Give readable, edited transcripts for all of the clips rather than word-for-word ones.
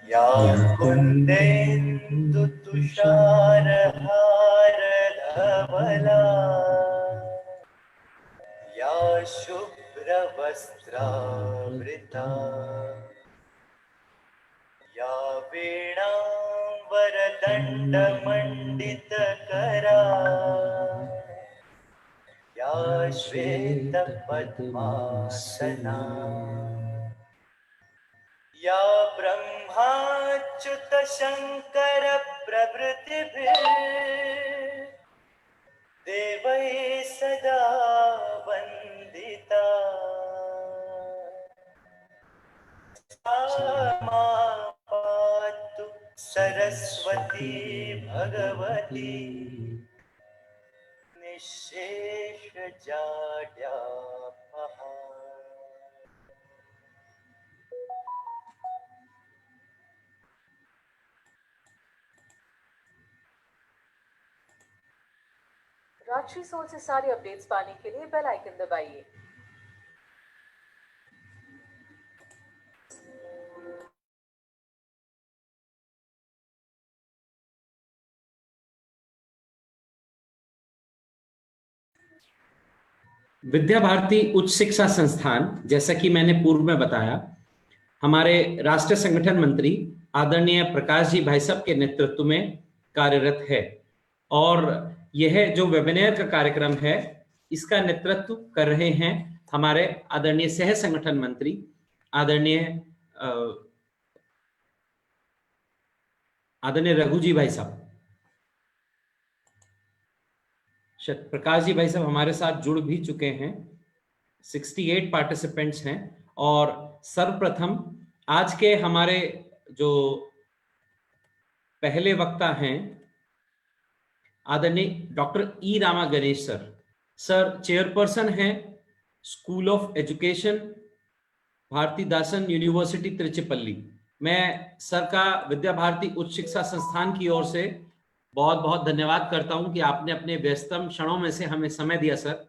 या कुन्देन्दु तुषारहार धवला या शुभ्रवस्त्रावृता या वीणाम्बरदण्डमण्डितकरा या श्वेतपद्मासना या ब्रह्माच्युतशङ्कर प्रभृतिभिः देवैः सदा वन्दिता सा मां पातु सरस्वती भगवती निःशेषजाड्यापहा। राजश्री सोल से सारी अपडेट्स पाने के लिए बेल आइकन दबाइए। विद्या भारती उच्च शिक्षा संस्थान, जैसा कि मैंने पूर्व में बताया, हमारे राष्ट्रीय संगठन मंत्री आदरणीय प्रकाश जी भाई साहब के नेतृत्व में कार्यरत है और यह जो वेबिनार का कार्यक्रम है इसका नेतृत्व कर रहे हैं हमारे आदरणीय सह संगठन मंत्री आदरणीय रघु जी भाई साहब। प्रकाश जी भाई साहब हमारे साथ जुड़ भी चुके हैं। 68 पार्टिसिपेंट्स हैं और सर्वप्रथम आज के हमारे जो पहले वक्ता हैं आदरणीय doctor E Rama Ganesh sir chairperson हैं school of education Bharathidasan university Tiruchirappalli. मैं सर का विद्या भारती उच्च शिक्षा संस्थान की ओर से बहुत बहुत धन्यवाद करता हूं कि आपने अपने व्यस्तम क्षणों में से हमें समय दिया सर।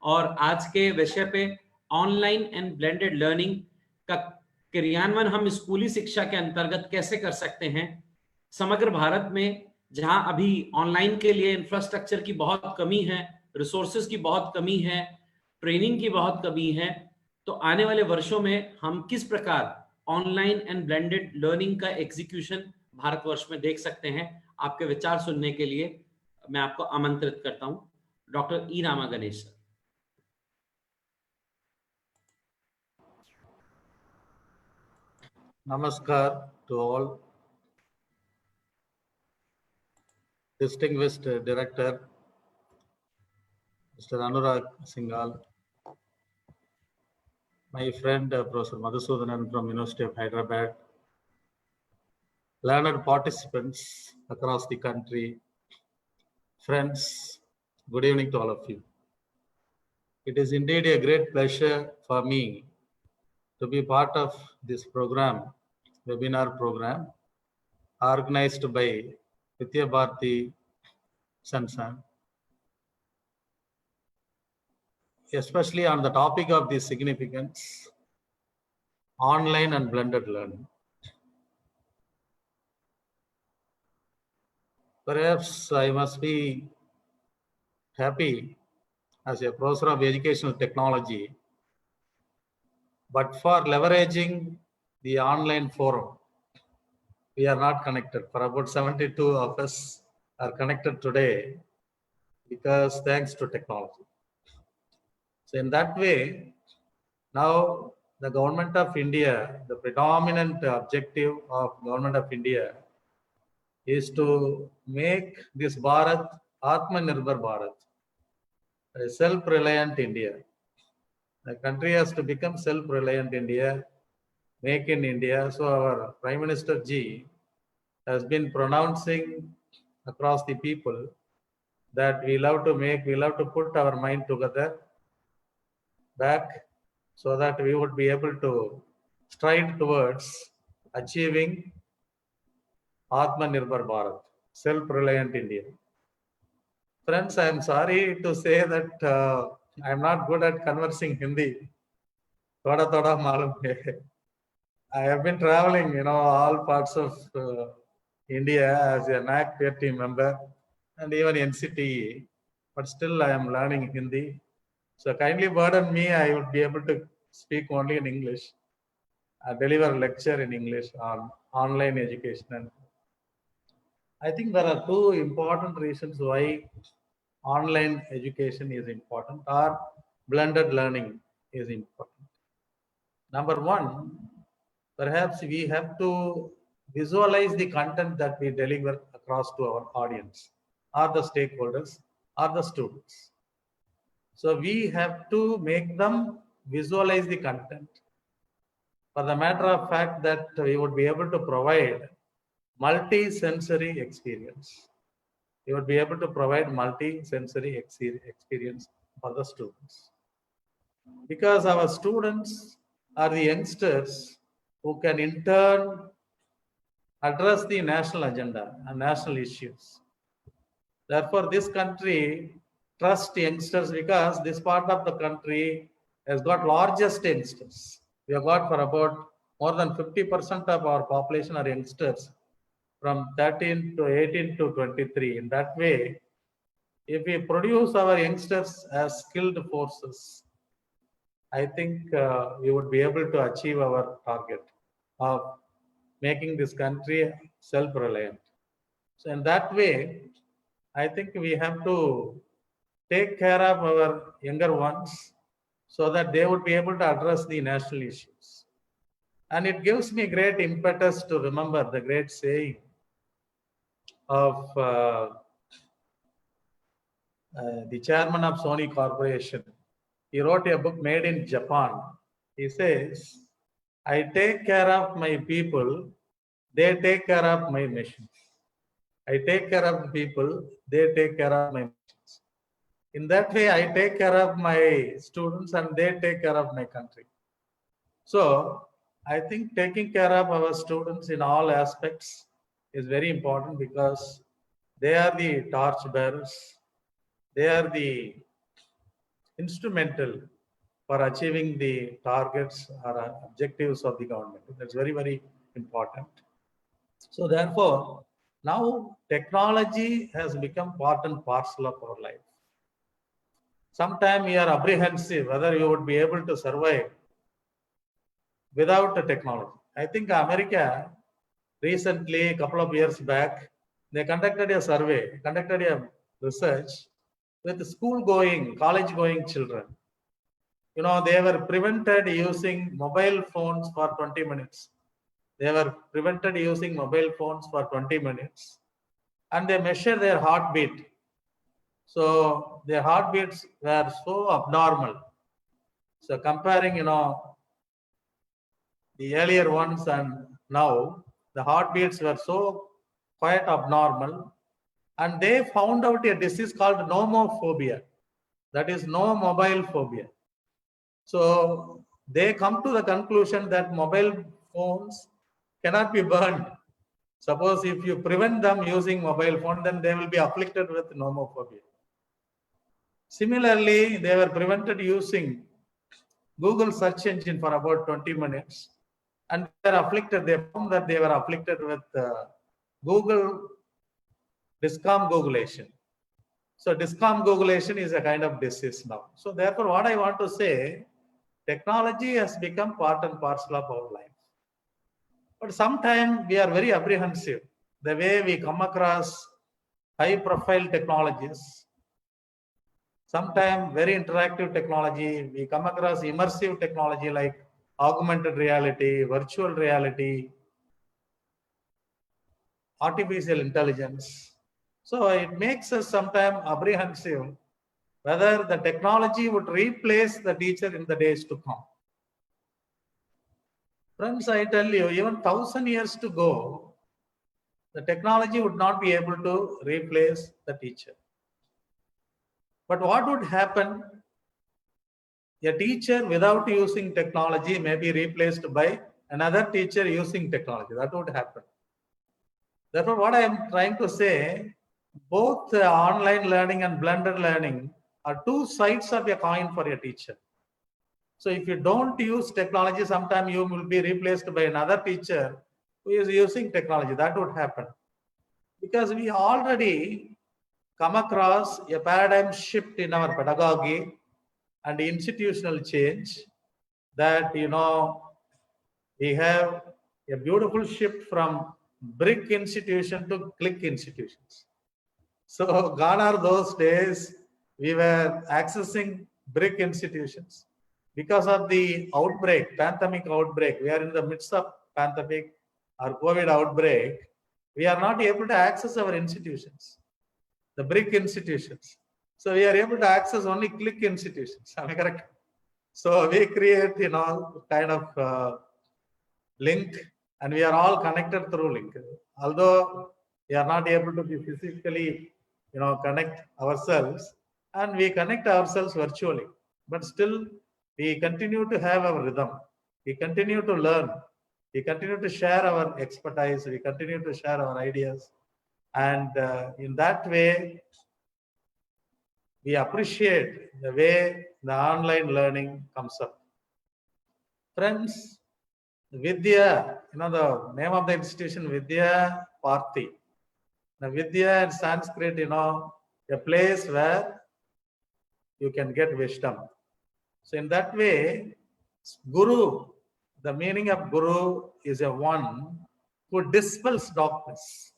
और आज के विषय पे ऑनलाइन एंड ब्लेंडेड लर्निंग का क्रियान्वयन हम स्कूली शिक्षा के अंतर्गत कैसे कर सकते हैं। समग्र भारत में जहां अभी ऑनलाइन के लिए इंफ्रास्ट्रक्चर की बहुत कमी है, रिसोर्सेज की बहुत कमी है, ट्रेनिंग की बहुत कमी है, तो आने वाले वर्षों में हम किस प्रकार ऑनलाइन एंड ब्लेंडेड लर्निंग का एग्जीक्यूशन भारतवर्ष में देख सकते हैं। आपके विचार सुनने के लिए मैं आपको आमंत्रित करता हूं doctor E Rama Ganesh sir. Namaskar to all. Distinguished Director, Mr. Anurag Singhal, my friend Professor Madhusudanan from University of Hyderabad, learned participants across the country, friends, good evening to all of you. It is indeed a great pleasure for me to be part of this program, webinar program, organized by Vidya Bharati Sansan, especially on the topic of the significance, online and blended learning. Perhaps I must be happy as a professor of educational technology, but for leveraging the online forum, we are not connected. For about 72 of us are connected today because thanks to technology. So in that way, now the government of India, the predominant objective of government of India is to make this Bharat Atmanirbhar Bharat, a self-reliant India. The country has to become self-reliant India, make in India. So our Prime Minister Ji has been pronouncing across the people that we love to put our mind together back so that we would be able to stride towards achieving Atmanirbhar Bharat, self-reliant India. Friends, I am sorry to say that I am not good at conversing Hindi. Thoda thoda malum hai. I have been traveling, all parts of India as a NAC peer team member and even NCTE, but still I am learning Hindi. So kindly pardon me, I would be able to speak only in English. I deliver a lecture in English on online education. And I think there are two important reasons why online education is important or blended learning is important. Number one, perhaps we have to visualize the content that we deliver across to our audience, or the stakeholders, or the students. So we have to make them visualize the content. For the matter of fact that we would be able to provide multi-sensory experience. We would be able to provide multi-sensory experience for the students. Because our students are the youngsters who can in turn address the national agenda and national issues. Therefore, this country trusts youngsters because this part of the country has got largest youngsters. We have got for about more than 50% of our population are youngsters from 13 to 18 to 23. In that way, if we produce our youngsters as skilled forces, I think we would be able to achieve our target of making this country self-reliant. So in that way, I think we have to take care of our younger ones so that they would be able to address the national issues. And it gives me great impetus to remember the great saying of the chairman of Sony Corporation. He wrote a book made in Japan. He says, I take care of my people, they take care of my machines. I take care of the people, they take care of my machines. In that way, I take care of my students and they take care of my country. So I think taking care of our students in all aspects is very important because they are the torch bearers. They are the instrumental for achieving the targets or objectives of the government. That's very, very important. So therefore, now technology has become part and parcel of our life. Sometimes we are apprehensive whether you would be able to survive without the technology. I think America recently, a couple of years back, they conducted a survey, conducted a research with school-going, college-going children. They were prevented using mobile phones for 20 minutes. They were prevented using mobile phones for 20 minutes. And they measure their heartbeat. So their heartbeats were so abnormal. So comparing, the earlier ones and now, the heartbeats were so quite abnormal. And they found out a disease called nomophobia. That is no mobile phobia. So they come to the conclusion that mobile phones cannot be burned. Suppose if you prevent them using mobile phone, then they will be afflicted with nomophobia. Similarly, they were prevented using Google search engine for about 20 minutes. And they found that they were afflicted with Google discombobulation. So discombobulation is a kind of disease now. So therefore, what I want to say, technology has become part and parcel of our life. But sometimes we are very apprehensive. The way we come across high-profile technologies, sometimes very interactive technology, we come across immersive technology like augmented reality, virtual reality, artificial intelligence. So it makes us sometimes apprehensive whether the technology would replace the teacher in the days to come. Friends, I tell you, even 1,000 years to go, the technology would not be able to replace the teacher. But what would happen? A teacher without using technology may be replaced by another teacher using technology. That would happen. Therefore, what I am trying to say, both online learning and blended learning are two sides of a coin for a teacher. So if you don't use technology, sometime you will be replaced by another teacher who is using technology. That would happen. Because we already come across a paradigm shift in our pedagogy and institutional change that, we have a beautiful shift from brick institution to click institutions. So gone are those days we were accessing brick institutions. Because of the outbreak, pandemic outbreak, we are in the midst of pandemic or COVID outbreak, we are not able to access our institutions, the brick institutions. So we are able to access only click institutions. Am I correct? So we create, kind of link, and we are all connected through link. Although we are not able to be physically, connect ourselves, and we connect ourselves virtually, but still we continue to have our rhythm. We continue to learn. We continue to share our expertise. We continue to share our ideas. And in that way, we appreciate the way the online learning comes up. Friends, Vidya, the name of the institution, Vidya Parthi. The Vidya in Sanskrit, a place where you can get wisdom. So in that way, Guru, the meaning of Guru is a one who dispels darkness.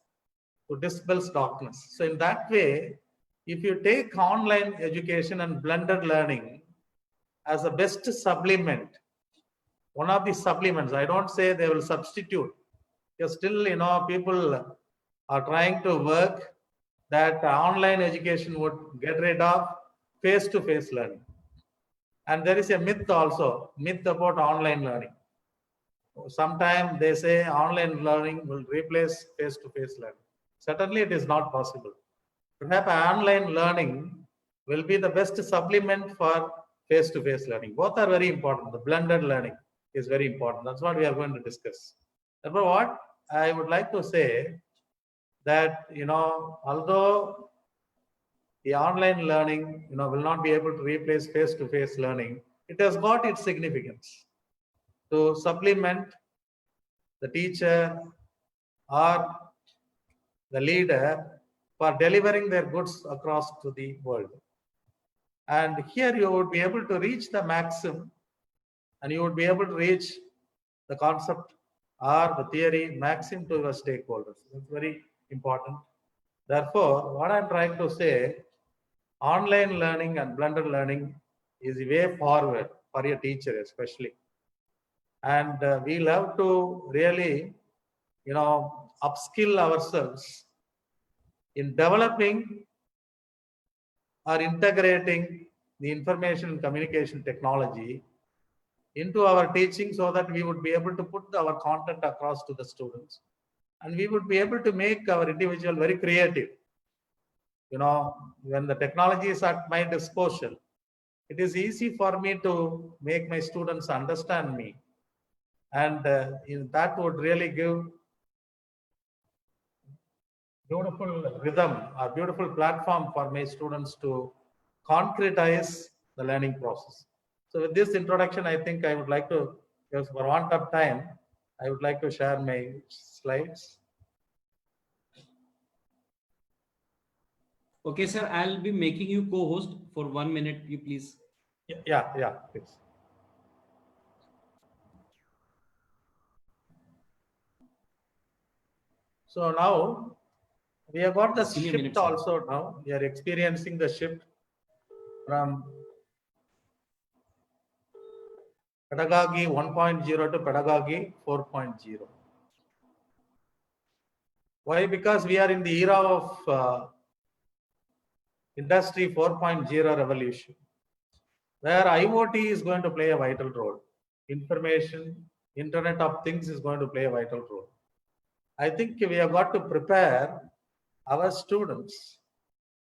Who dispels darkness. So in that way, if you take online education and blended learning as the best supplement, one of the supplements, I don't say they will substitute, because still, people are trying to work that online education would get rid of face-to-face learning. And there is a myth also, myth about online learning. Sometimes they say online learning will replace face-to-face learning. Certainly it is not possible. Perhaps online learning will be the best supplement for face-to-face learning. Both are very important. The blended learning is very important. That's what we are going to discuss. Therefore, what I would like to say that, although the online learning, will not be able to replace face-to-face learning, it has got its significance to supplement the teacher or the leader for delivering their goods across to the world. And here you would be able to reach the maxim, and you would be able to reach the concept or the theory maxim to your stakeholders. It's very important. Therefore, what I'm trying to say, online learning and blended learning is a way forward for a teacher especially. And we'll have to really, upskill ourselves in developing or integrating the information and communication technology into our teaching so that we would be able to put our content across to the students, and we would be able to make our individual very creative. When the technology is at my disposal, it is easy for me to make my students understand me, and that would really give beautiful rhythm or beautiful platform for my students to concretize the learning process. So with this introduction, I think I would like to, because for want of time, I would like to share my slides. Okay, sir, I'll be making you co-host for 1 minute, you please. Yeah, please. So now we have got the shift also now. We are experiencing the shift from pedagogy 1.0 to pedagogy 4.0. Why? Because we are in the era of industry 4.0 revolution, where IoT is going to play a vital role. Information, Internet of Things is going to play a vital role. I think we have got to prepare our students,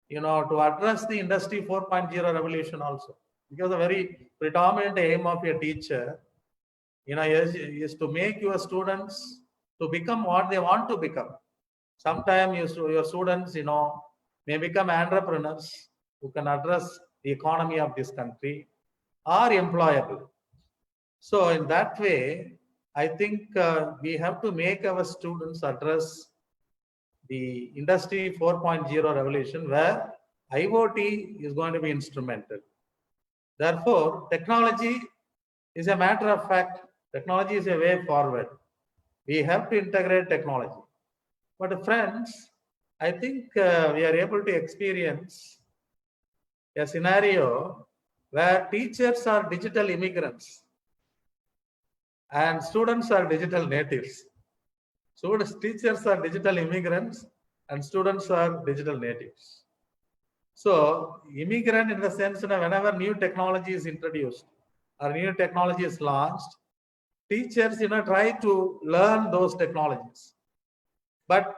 to address the industry 4.0 revolution also. Because the very predominant aim of a teacher, is to make your students to become what they want to become. Sometimes your students, may become entrepreneurs who can address the economy of this country, or employable. So in that way, I think we have to make our students address the industry 4.0 revolution where IoT is going to be instrumental. Therefore, technology is a matter of fact. Technology is a way forward. We have to integrate technology. But friends, I think we are able to experience a scenario where teachers are digital immigrants and students are digital natives. Teachers are digital immigrants and students are digital natives. So immigrant in the sense that whenever new technology is introduced or new technology is launched, teachers try to learn those technologies. But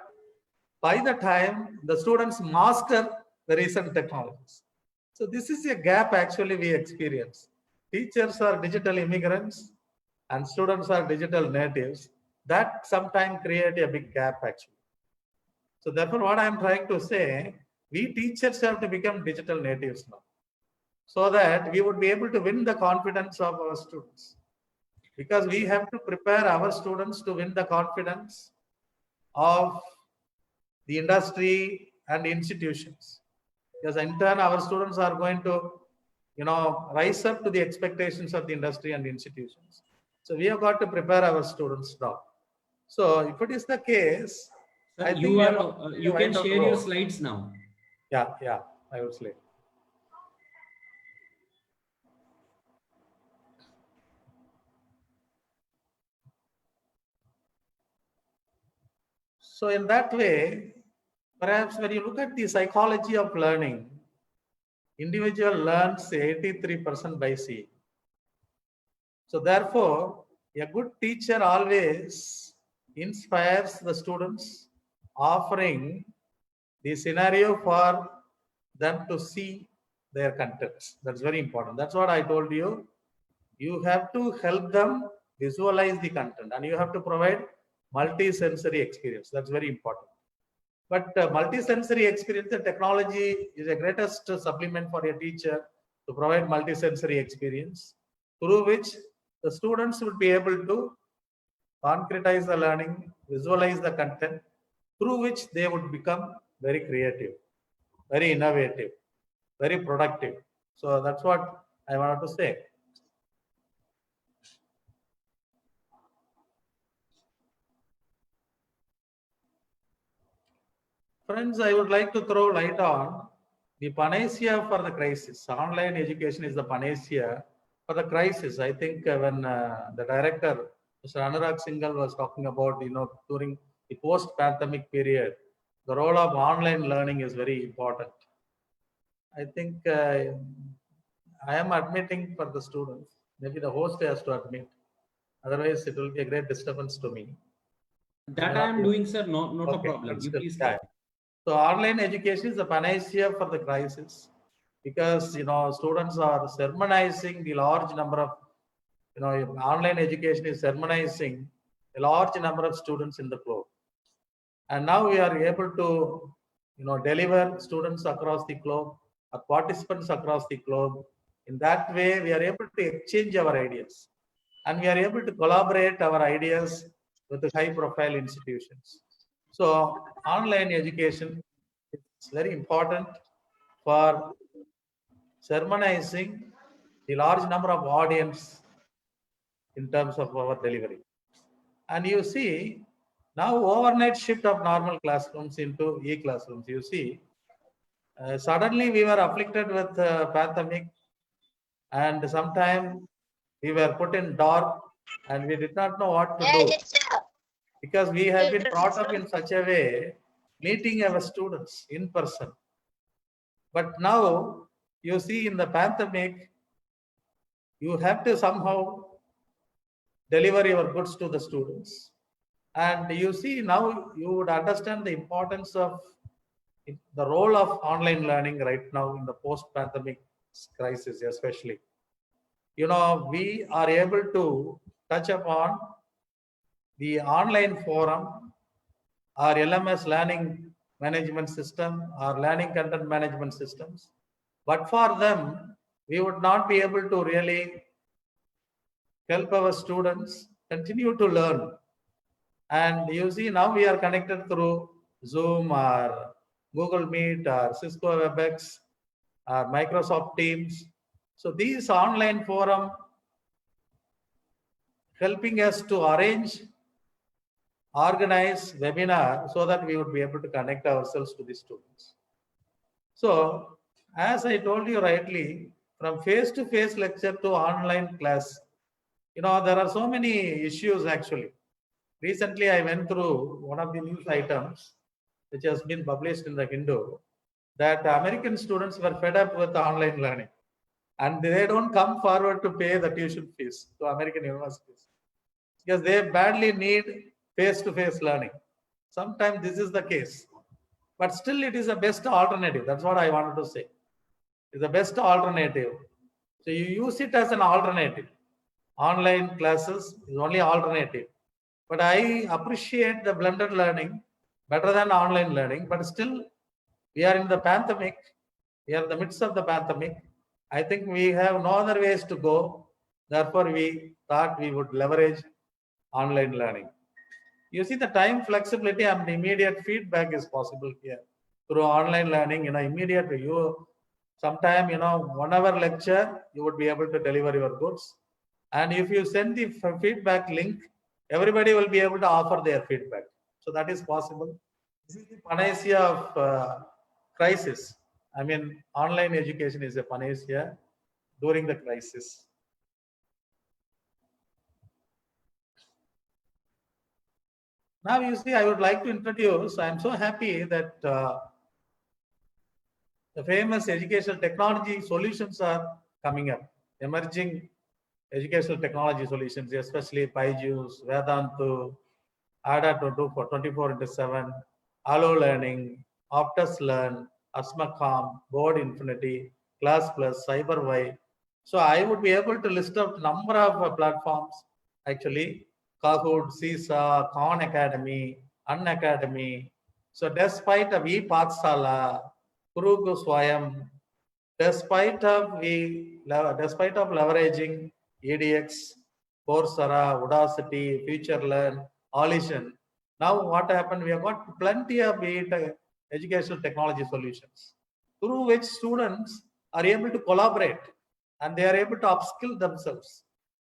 by the time the students master the recent technologies. So this is a gap actually we experience. Teachers are digital immigrants and students are digital natives. That sometimes create a big gap actually. So therefore what I am trying to say, we teachers have to become digital natives now, so that we would be able to win the confidence of our students. Because we have to prepare our students to win the confidence of the industry and institutions. Because in turn, our students are going to, rise up to the expectations of the industry and institutions. So we have got to prepare our students now. So if it is the case, Sir, I think you we are have you can vital share your role. slides now. Yeah, I would say. So in that way, perhaps when you look at the psychology of learning, individual learns 83% by seeing. So therefore, a good teacher always inspires the students, offering the scenario for them to see their contents. That's very important. That's what I told you. You have to help them visualize the content and you have to provide multi-sensory experience. That's very important. But multi-sensory experience, the technology is the greatest supplement for a teacher to provide multi-sensory experience, through which the students would be able to concretize the learning, visualize the content, through which they would become very creative, very innovative, very productive. So that's what I wanted to say. Friends, I would like to throw light on the panacea for the crisis. Online education is the panacea for the crisis. I think when the director, Mr. Anurag Singhal, was talking about, during the post-pandemic period, the role of online learning is very important. I think I am admitting for the students. Maybe the host has to admit. Otherwise, it will be a great disturbance to me. That I am doing, sir. Not a Okay, problem. that's You good. please Yeah. start. So online education is a panacea for the crisis, because students are sermonizing the large number of online education is sermonizing a large number of students in the globe, and now we are able to deliver students across the globe or participants across the globe. In that way, we are able to exchange our ideas and we are able to collaborate our ideas with the high profile institutions. So online education is very important for sermonizing the large number of audience in terms of our delivery. And you see, now overnight shift of normal classrooms into e-classrooms. You see, suddenly we were afflicted with pandemic, and sometime we were put in dark and we did not know what to do, because we have been brought up in such a way, meeting our students in person. But now you see, in the pandemic, you have to somehow deliver your goods to the students. And you see, now you would understand the importance of the role of online learning right now in the post-pandemic crisis, especially. We are able to touch upon the online forum or LMS learning management system or learning content management systems. But for them, we would not be able to really help our students continue to learn. And you see, now we are connected through Zoom or Google Meet or Cisco WebEx or Microsoft Teams. So these online forum helping us to arrange, organize webinar so that we would be able to connect ourselves to the students. So as I told you rightly, from face-to-face lecture to online class, there are so many issues actually. Recently, I went through one of the news items which has been published in the Hindu that American students were fed up with online learning and they don't come forward to pay the tuition fees to American universities because they badly need face-to-face learning. Sometimes this is the case, but still it is the best alternative. That's what I wanted to say. It's the best alternative. So you use it as an alternative. Online classes is only alternative. But I appreciate the blended learning better than online learning. But still, we are in the pandemic. We are in the midst of the pandemic. I think we have no other ways to go. Therefore, we thought we would leverage online learning. You see, the time flexibility and immediate feedback is possible here through online learning. Immediate sometime 1 hour lecture, you would be able to deliver your goods. And if you send the feedback link, everybody will be able to offer their feedback. So that is possible. This is the panacea of crisis. I mean, online education is a panacea during the crisis. Now you see, I would like to introduce, I'm so happy that the famous educational technology solutions are coming up, emerging educational technology solutions, especially Byju's, Vedantu, Ada 24/7, Allo Learning, Optus Learn, Asmacom, Board Infinity, Class Plus, CyberY. So I would be able to list out number of platforms, actually, Kahoot, CISA, Khan Academy, Unacademy. So despite of ePathshala, Kurugu Swayam, despite of leveraging EDX, Coursera, Udacity, FutureLearn, Aulition. Now what happened? We have got plenty of educational technology solutions through which students are able to collaborate and they are able to upskill themselves.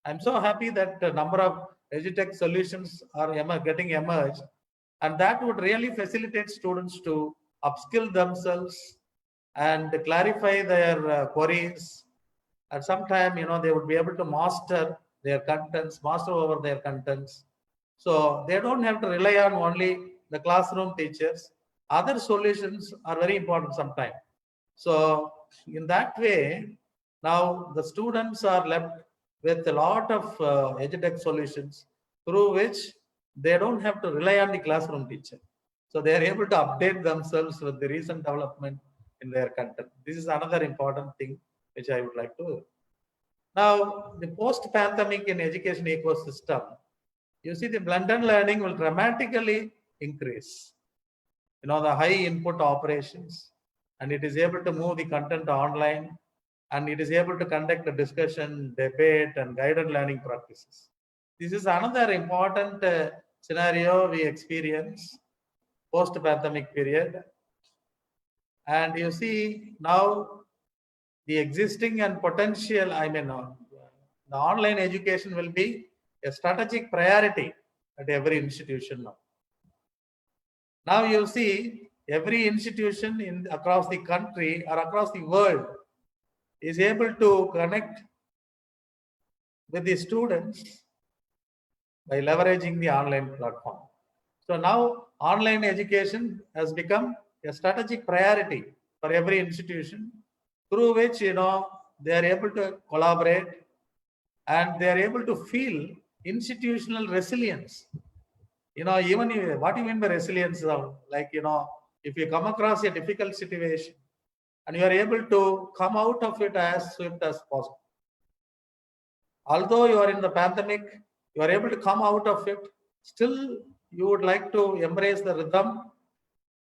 I'm so happy that a number of edutech solutions are getting emerged, and that would really facilitate students to upskill themselves and clarify their queries. At some time, they would be able to master their contents, master over their contents. So they don't have to rely on only the classroom teachers. Other solutions are very important sometimes. So in that way, now the students are left with a lot of edutech solutions through which they don't have to rely on the classroom teacher. So they are able to update themselves with the recent development in their content. This is another important thing which I would like to. Now, the post-pandemic in education ecosystem, you see the blended learning will dramatically increase. The high input operations, and it is able to move the content online, and it is able to conduct a discussion, debate, and guided learning practices. This is another important scenario we experience post-pandemic period. And you see now the existing and potential, the online education will be a strategic priority at every institution now. Now you see every institution across the country or across the world is able to connect with the students by leveraging the online platform. So now online education has become a strategic priority for every institution through which, they are able to collaborate and they are able to feel institutional resilience. Even what do you mean by resilience? If you come across a difficult situation and you are able to come out of it as swift as possible. Although you are in the pandemic, you are able to come out of it, still you would like to embrace the rhythm,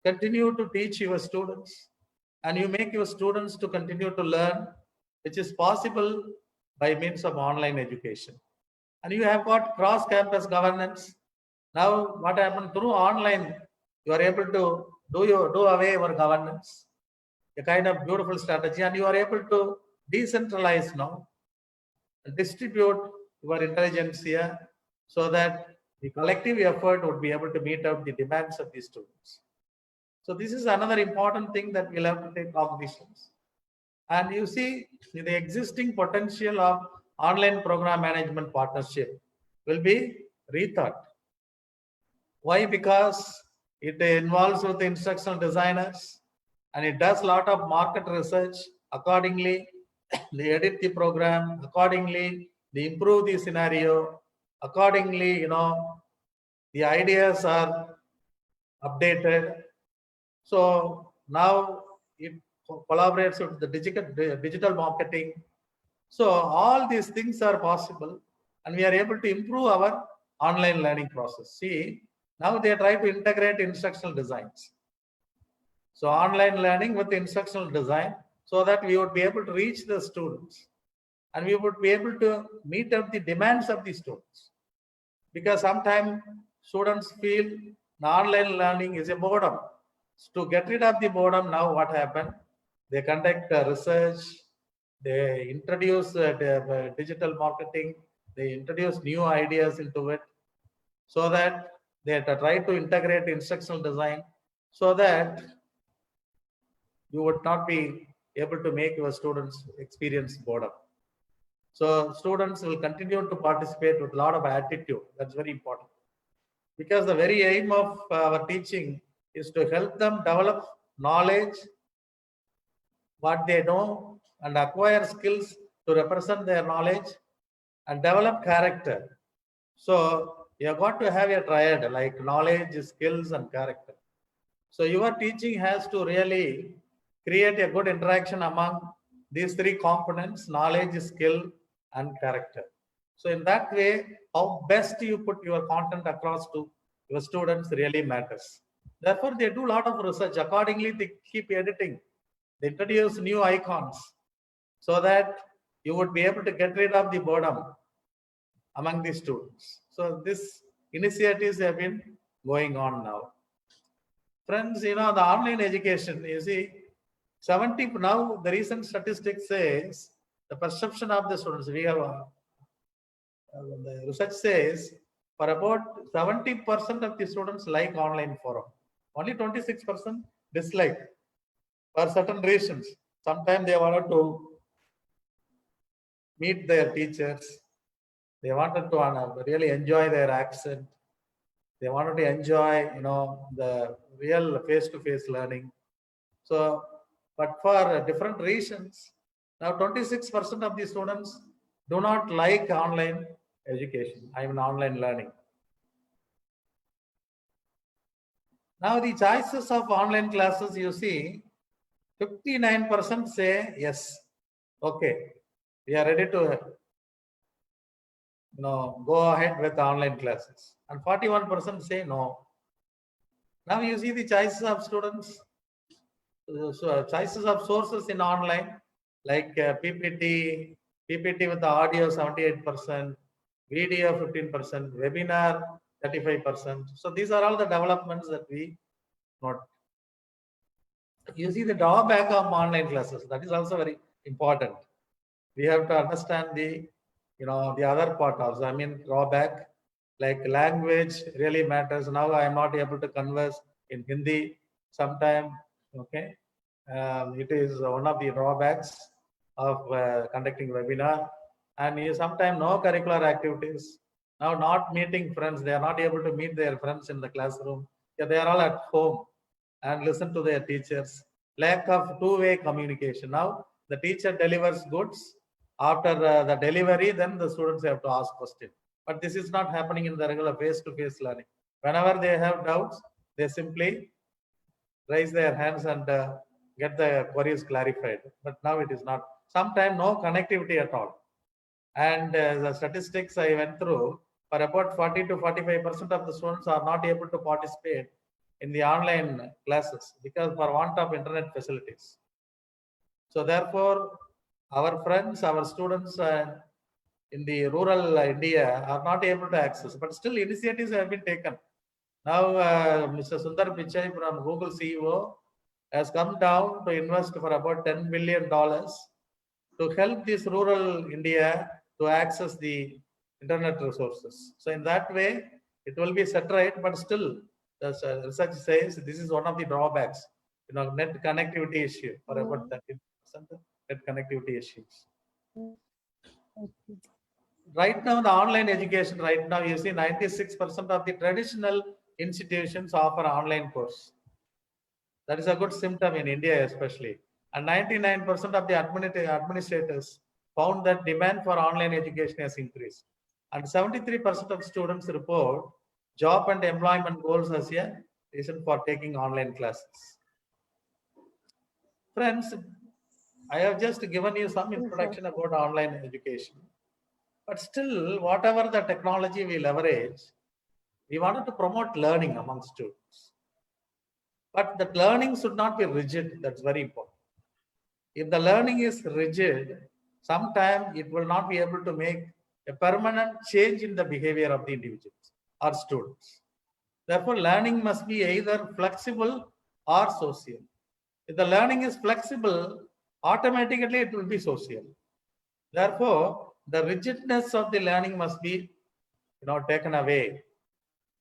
continue to teach your students, and you make your students to continue to learn, which is possible by means of online education. And you have got cross-campus governance. Now, what happened through online, you are able to do away your governance, a kind of beautiful strategy, and you are able to decentralize now, distribute your intelligence here, so that the collective effort would be able to meet out the demands of the students. So this is another important thing that we'll have to take cognizance. And you see, the existing potential of online program management partnership will be rethought. Why? Because it involves with the instructional designers, and it does a lot of market research. Accordingly, they edit the program. Accordingly, they improve the scenario. Accordingly, the ideas are updated. So now it collaborates with the digital marketing. So all these things are possible, and we are able to improve our online learning process. See, now they try to integrate instructional designs. So online learning with instructional design, so that we would be able to reach the students, and we would be able to meet up the demands of the students. Because sometimes students feel the online learning is a boredom. To get rid of the boredom, now what happened? They conduct research, they introduce digital marketing, they introduce new ideas into it, so that they try to integrate instructional design, so that you would not be able to make your students experience boredom. So students will continue to participate with a lot of attitude. That's very important. Because the very aim of our teaching is to help them develop knowledge, what they know, and acquire skills to represent their knowledge, and develop character. So you have got to have a triad like knowledge, skills, and character. So your teaching has to really create a good interaction among these three components: knowledge, skill, and character. So in that way, how best you put your content across to your students really matters. Therefore, they do a lot of research. Accordingly, they keep editing. They introduce new icons, so that you would be able to get rid of the boredom among the students. So this initiatives have been going on now. Friends, the online education, you see, 70 now, the recent statistics says the perception of the students, we have the research says for about 70% of the students like online forum. Only 26% dislike for certain reasons. Sometimes they wanted to meet their teachers. They wanted to really enjoy their accent. They wanted to enjoy, the real face-to-face learning. So, but for different reasons, now 26% of the students do not like online education, online learning. Now the choices of online classes, you see, 59% say yes, okay, we are ready to go ahead with online classes, and 41% say no. Now you see the choices of students, so choices of sources in online, like PPT with the audio 78%, video 15%, webinar 35%. So these are all the developments that we note. You see the drawback of online classes, that is also very important. We have to understand the other part also. Drawback, like language really matters. Now I am not able to converse in Hindi sometime. Okay, it is one of the drawbacks of conducting webinar. And you sometimes no curricular activities. Now not meeting friends, they are not able to meet their friends in the classroom. Yeah, they are all at home and listen to their teachers. Lack of two-way communication. Now the teacher delivers goods. After the delivery, then the students have to ask questions. But this is not happening in the regular face-to-face learning. Whenever they have doubts, they simply raise their hands and get the queries clarified. But now it is not. Sometimes no connectivity at all. And the statistics I went through, for about 40 to 45% of the students are not able to participate in the online classes because for want of internet facilities. So therefore, our friends, our students in the rural India are not able to access, but still initiatives have been taken. Now, Mr. Sundar Pichai from Google CEO has come down to invest for about $10 billion to help this rural India to access the internet resources. So in that way, it will be set right, but still the research says this is one of the drawbacks, net connectivity issue for about 30% net connectivity issues. Right now, the online education, right now, you see 96% of the traditional institutions offer online course. That is a good symptom in India, especially. And 99% of the administrators found that demand for online education has increased. And 73% of students report job and employment goals as a reason for taking online classes. Friends, I have just given you some introduction about online education. But still, whatever the technology we leverage, we wanted to promote learning among students. But the learning should not be rigid. That's very important. If the learning is rigid, sometimes it will not be able to make a permanent change in the behavior of the individuals or students. Therefore, learning must be either flexible or social. If the learning is flexible, automatically it will be social. Therefore, the rigidness of the learning must be taken away.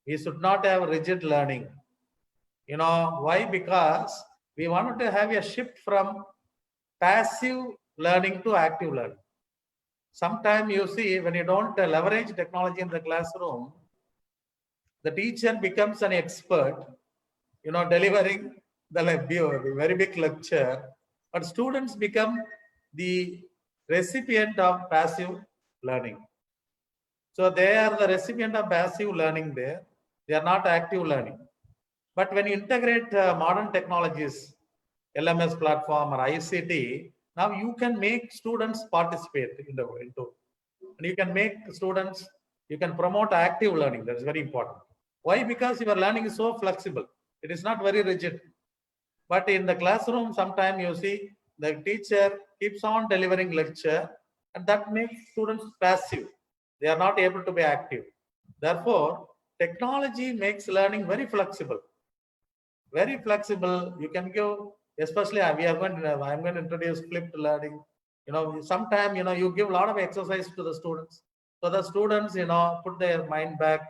We should not have rigid learning. Why? Because we wanted to have a shift from passive learning to active learning. Sometimes you see when you don't leverage technology in the classroom, the teacher becomes an expert, delivering the very big lecture, but students become the recipient of passive learning. So they are the recipient of passive learning there. They are not active learning. But when you integrate modern technologies, LMS platform or ICT, now you can make students participate into, and you can make students, you can promote active learning. That's very important. Why? Because your learning is so flexible. It is not very rigid. But in the classroom, sometimes you see the teacher keeps on delivering lecture, and that makes students passive. They are not able to be active. Therefore, technology makes learning very flexible. Very flexible. You can give, especially I'm going to introduce flipped learning. Sometimes you give a lot of exercise to the students, so the students put their mind back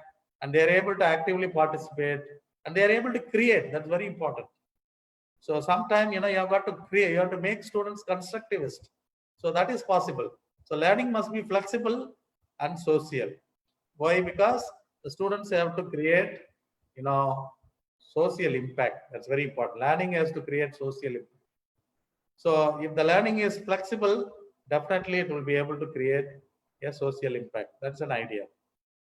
and they're able to actively participate and they're able to create. That's very important. So sometimes you have got to create, you have to make students constructivist. So that is possible. So learning must be flexible and social. Why? Because the students have to create social impact. That's very important. Learning has to create social impact. So if the learning is flexible, definitely it will be able to create a social impact. That's an idea.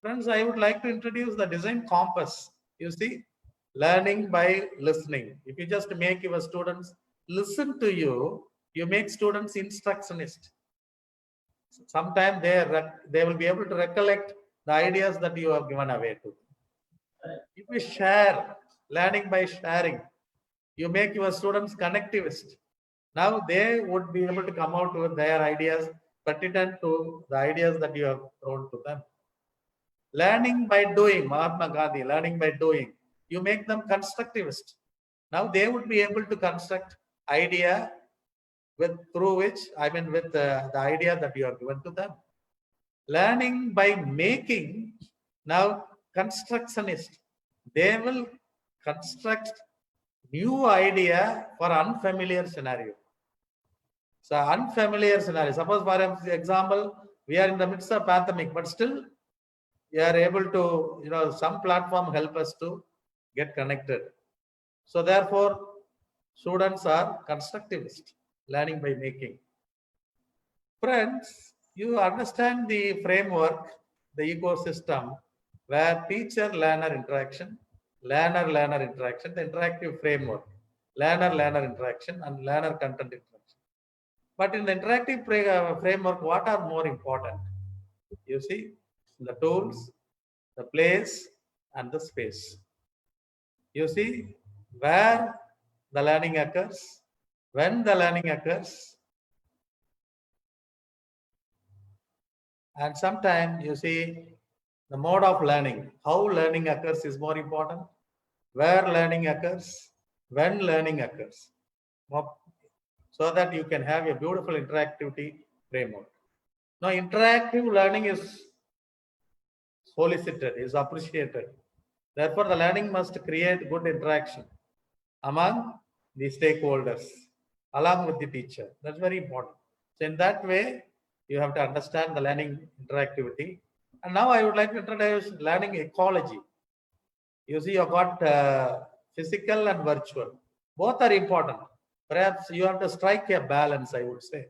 Friends, I would like to introduce the design compass. You see, learning by listening. If you just make your students listen to you, you make students instructionist. Sometimes they will be able to recollect the ideas that you have given away to them. If you share, learning by sharing, you make your students connectivist. Now they would be able to come out with their ideas pertinent to the ideas that you have thrown to them. Learning by doing, Mahatma Gandhi, learning by doing, you make them constructivist. Now they would be able to construct idea with the idea that you have given to them. Learning by making, now constructionist, they will construct new idea for unfamiliar scenario. So unfamiliar scenario, suppose for example, we are in the midst of pandemic, but still we are able to, some platform help us to get connected. So therefore, students are constructivist, learning by making. Friends, you understand the framework, the ecosystem, where teacher-learner interaction, learner-learner interaction, the interactive framework, learner-learner interaction, and learner content interaction. But in the interactive framework, what are more important? You see, the tools, the place, and the space. You see, where the learning occurs, when the learning occurs, And sometimes you see the mode of learning, how learning occurs is more important, where learning occurs, when learning occurs, so that you can have a beautiful interactivity framework. Now, interactive learning is solicited, is appreciated. Therefore, the learning must create good interaction among the stakeholders, along with the teacher. That's very important. So in that way, you have to understand the learning interactivity. And now I would like to introduce learning ecology. You see, you've got physical and virtual. Both are important. Perhaps you have to strike a balance, I would say.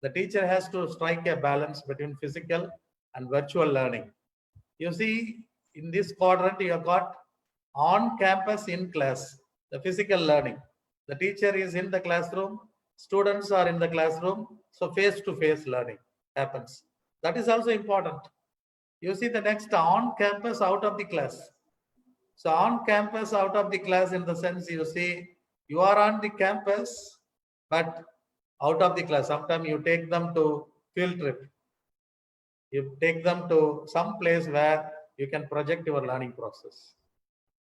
The teacher has to strike a balance between physical and virtual learning. You see, in this quadrant, you have got on campus, in class, the physical learning. The teacher is in the classroom, students are in the classroom, so face-to-face learning happens. That is also important. You see the next on campus, out of the class. So on campus, out of the class, in the sense you see you are on the campus, but out of the class. Sometimes you take them to field trip. You take them to some place where you can project your learning process.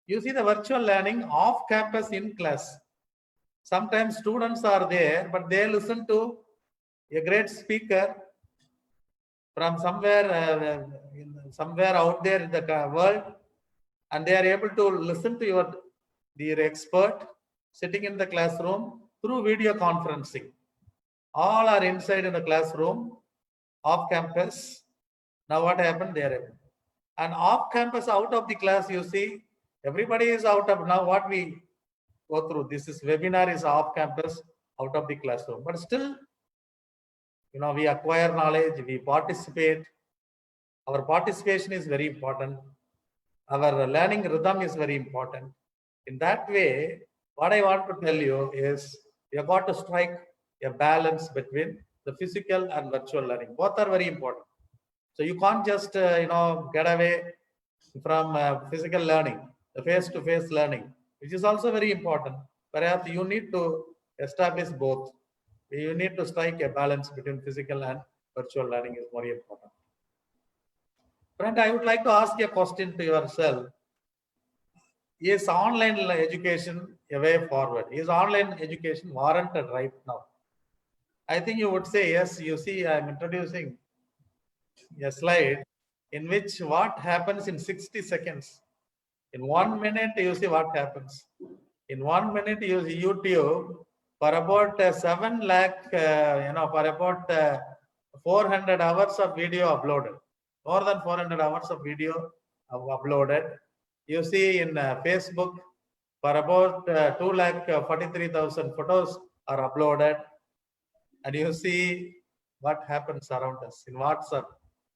You see the virtual learning off campus, in class. Sometimes students are there, but they listen to a great speaker from somewhere, somewhere out there in the world, and they are able to listen to your expert sitting in the classroom through video conferencing. All are inside in the classroom, off campus. Now what happened there? And off campus, out of the class, you see, everybody is out of, now what we go through, this is webinar is off campus, out of the classroom. But still, we acquire knowledge, we participate. Our participation is very important. Our learning rhythm is very important. In that way, what I want to tell you is you have got to strike a balance between the physical and virtual learning. Both are very important. So you can't just, get away from physical learning, the face-to-face learning, which is also very important. Perhaps you need to establish both. You need to strike a balance between physical and virtual learning is more important. Friend, I would like to ask a question to yourself. Is online education a way forward? Is online education warranted right now? I think you would say yes. You see, I'm introducing a slide in which what happens in 60 seconds. In 1 minute, you see what happens. In 1 minute, you use YouTube for about 7 lakh, for about 400 hours of video uploaded. More than 400 hours of video uploaded. You see in Facebook, for about 2,43,000 photos are uploaded. And you see what happens around us. In WhatsApp,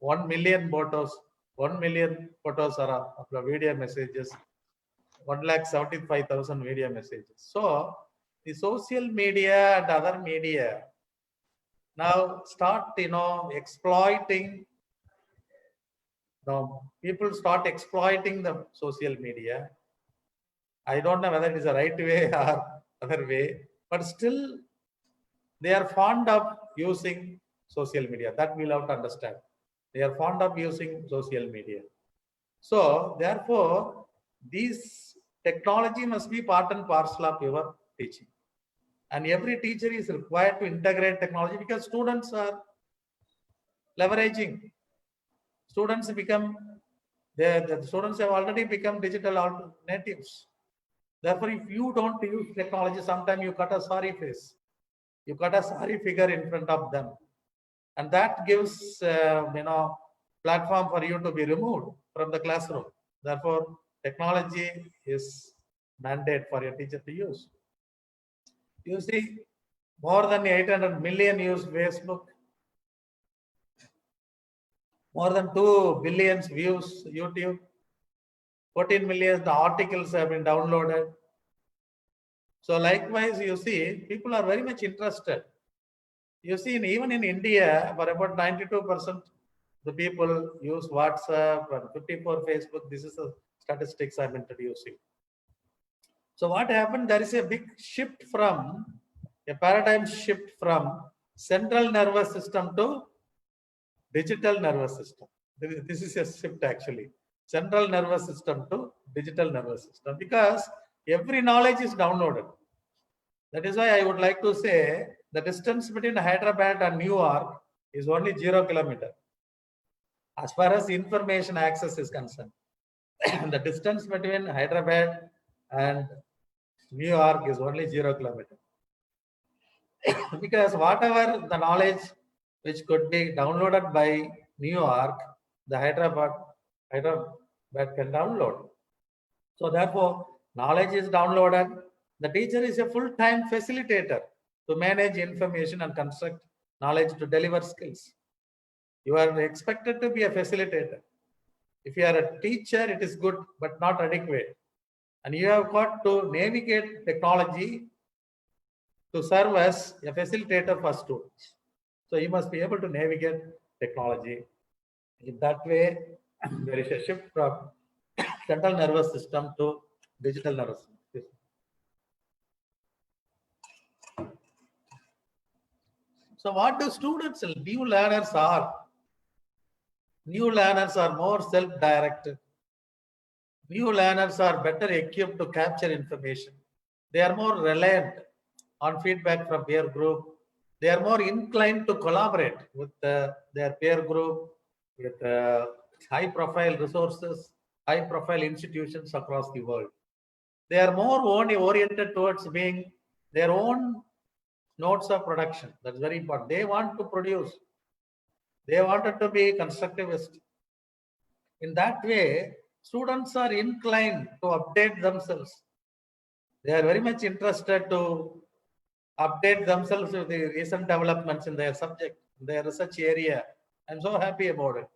1 million photos are uploaded, video messages, 1,75,000 video messages. So the social media and other media now start, exploiting. Now people start exploiting the social media. I don't know whether it is the right way or other way, but still they are fond of using social media. That we'll have to understand. They are fond of using social media. So therefore, this technology must be part and parcel of your teaching. And every teacher is required to integrate technology because students are leveraging. Students the students have already become digital natives. Therefore, if you don't use technology, sometimes you cut a sorry face. You cut a sorry figure in front of them. And that gives, platform for you to be removed from the classroom. Therefore, technology is mandate for your teacher to use. You see, more than 800 million use Facebook. More than 2 billion views YouTube. 14 million articles have been downloaded. So likewise, you see, people are very much interested. You see, even in India, for about 92%, the people use WhatsApp and 54 Facebook. This is the statistics I'm introducing. So what happened? There is a big shift from a paradigm shift from central nervous system to digital nervous system. This is a shift actually. Central nervous system to digital nervous system, because every knowledge is downloaded. That is why I would like to say the distance between Hyderabad and New York is only 0 kilometer. As far as information access is concerned, the distance between Hyderabad and New York is only 0 kilometer. Because whatever the knowledge which could be downloaded by New York, the Hyderabad can download. So therefore, knowledge is downloaded. The teacher is a full-time facilitator to manage information and construct knowledge to deliver skills. You are expected to be a facilitator. If you are a teacher, it is good, but not adequate. And you have got to navigate technology to serve as a facilitator for students. So you must be able to navigate technology. In that way, there is a shift from central nervous system to digital nervous system. So what do students, new learners are? New learners are more self-directed. New learners are better equipped to capture information. They are more reliant on feedback from peer group. They are more inclined to collaborate with their peer group, with high-profile resources, high-profile institutions across the world. They are more oriented towards being their own nodes of production. That's very important. They want to produce. They wanted to be constructivist. In that way, students are inclined to update themselves. They are very much interested to update themselves with the recent developments in their subject, their research area. I'm so happy about it.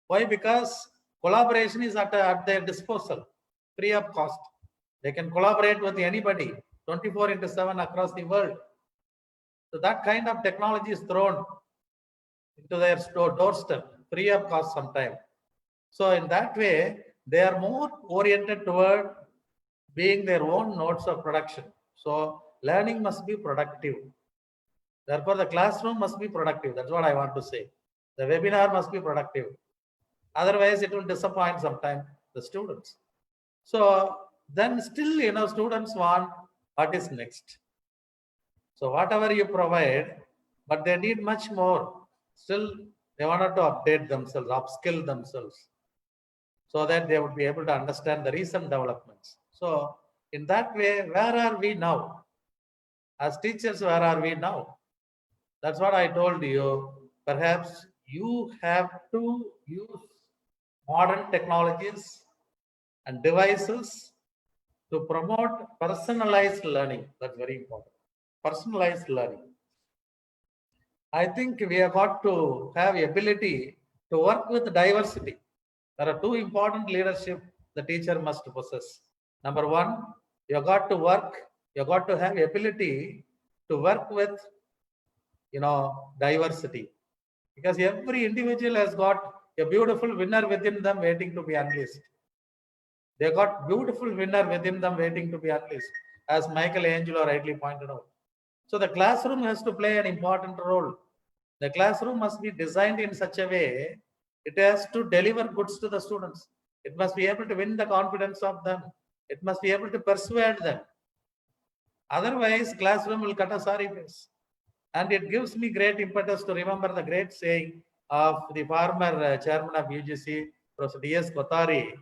Why? Because collaboration is at their disposal, free of cost. They can collaborate with anybody 24/7 across the world. So that kind of technology is thrown into their doorstep, free of cost sometimes. So in that way, they are more oriented toward being their own nodes of production. So learning must be productive. Therefore, the classroom must be productive. That's what I want to say. The webinar must be productive. Otherwise, it will disappoint sometimes the students. So then still, students want what is next. So whatever you provide, but they need much more. Still, they wanted to update themselves, upskill themselves, so that they would be able to understand the recent developments. So in that way, where are we now? As teachers, where are we now? That's what I told you. Perhaps you have to use modern technologies and devices to promote personalized learning. That's very important. Personalized learning. I think we have got to have the ability to work with diversity. There are two important leadership the teacher must possess. Number one, you have got to have the ability to work with diversity, because every individual has got a beautiful winner within them waiting to be unleashed. They got beautiful winner within them waiting to be unleashed, as Michelangelo rightly pointed out. So the classroom has to play an important role. The classroom must be designed in such a way it has to deliver goods to the students. It must be able to win the confidence of them. It must be able to persuade them. Otherwise, classroom will cut a sorry face. And it gives me great impetus to remember the great saying of the former chairman of UGC, Professor D.S. Kothari.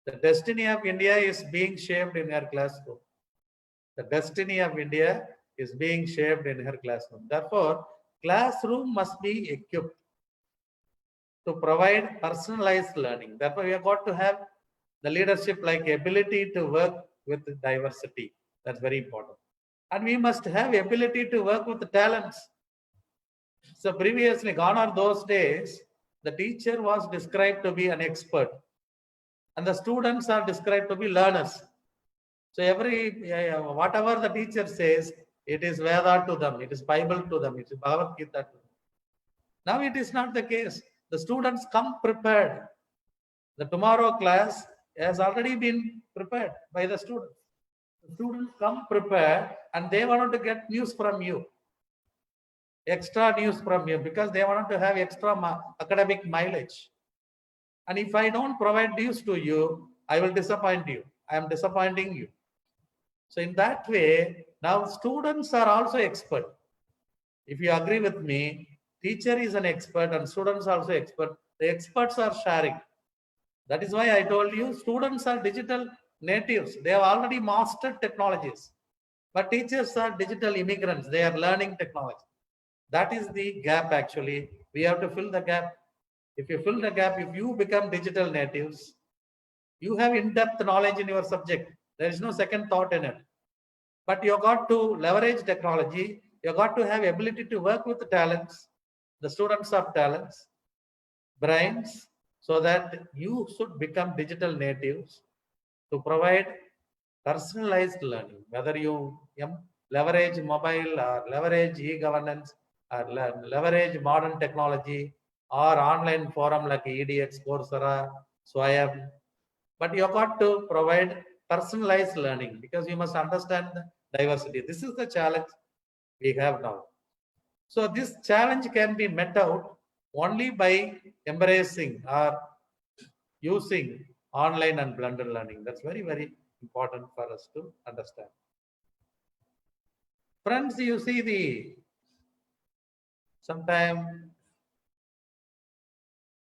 The destiny of India is being shaped in her classroom. The destiny of India is being shaped in her classroom. Therefore, classroom must be equipped to provide personalized learning. Therefore, we have got to have the leadership like ability to work with diversity. That's very important. And we must have ability to work with the talents. So previously, gone are those days, the teacher was described to be an expert and the students are described to be learners. So whatever the teacher says, it is Veda to them, it is Bible to them, it is Bhagavad Gita to them. Now it is not the case. The students come prepared. The tomorrow class has already been prepared by the students. The students come prepared and they want to get news from you. extra news from you because they want to have extra academic mileage. And if I don't provide news to you, I will disappoint you. I am disappointing you. So in that way, now students are also expert. If you agree with me, teacher is an expert and students are also expert. The experts are sharing. That is why I told you students are digital natives. They have already mastered technologies. But teachers are digital immigrants. They are learning technology. That is the gap actually. We have to fill the gap. If you fill the gap, if you become digital natives, you have in-depth knowledge in your subject. There is no second thought in it. But you got to leverage technology. You got to have ability to work with the talents, the students of talents, brains, so that you should become digital natives to provide personalized learning, whether you leverage mobile or leverage e-governance or leverage modern technology or online forum like EDX, Coursera, Swayam. But you got to provide personalized learning because you must understand the diversity. This is the challenge we have now. So this challenge can be met out only by embracing or using online and blended learning. That's very, very important for us to understand. Friends, you see sometime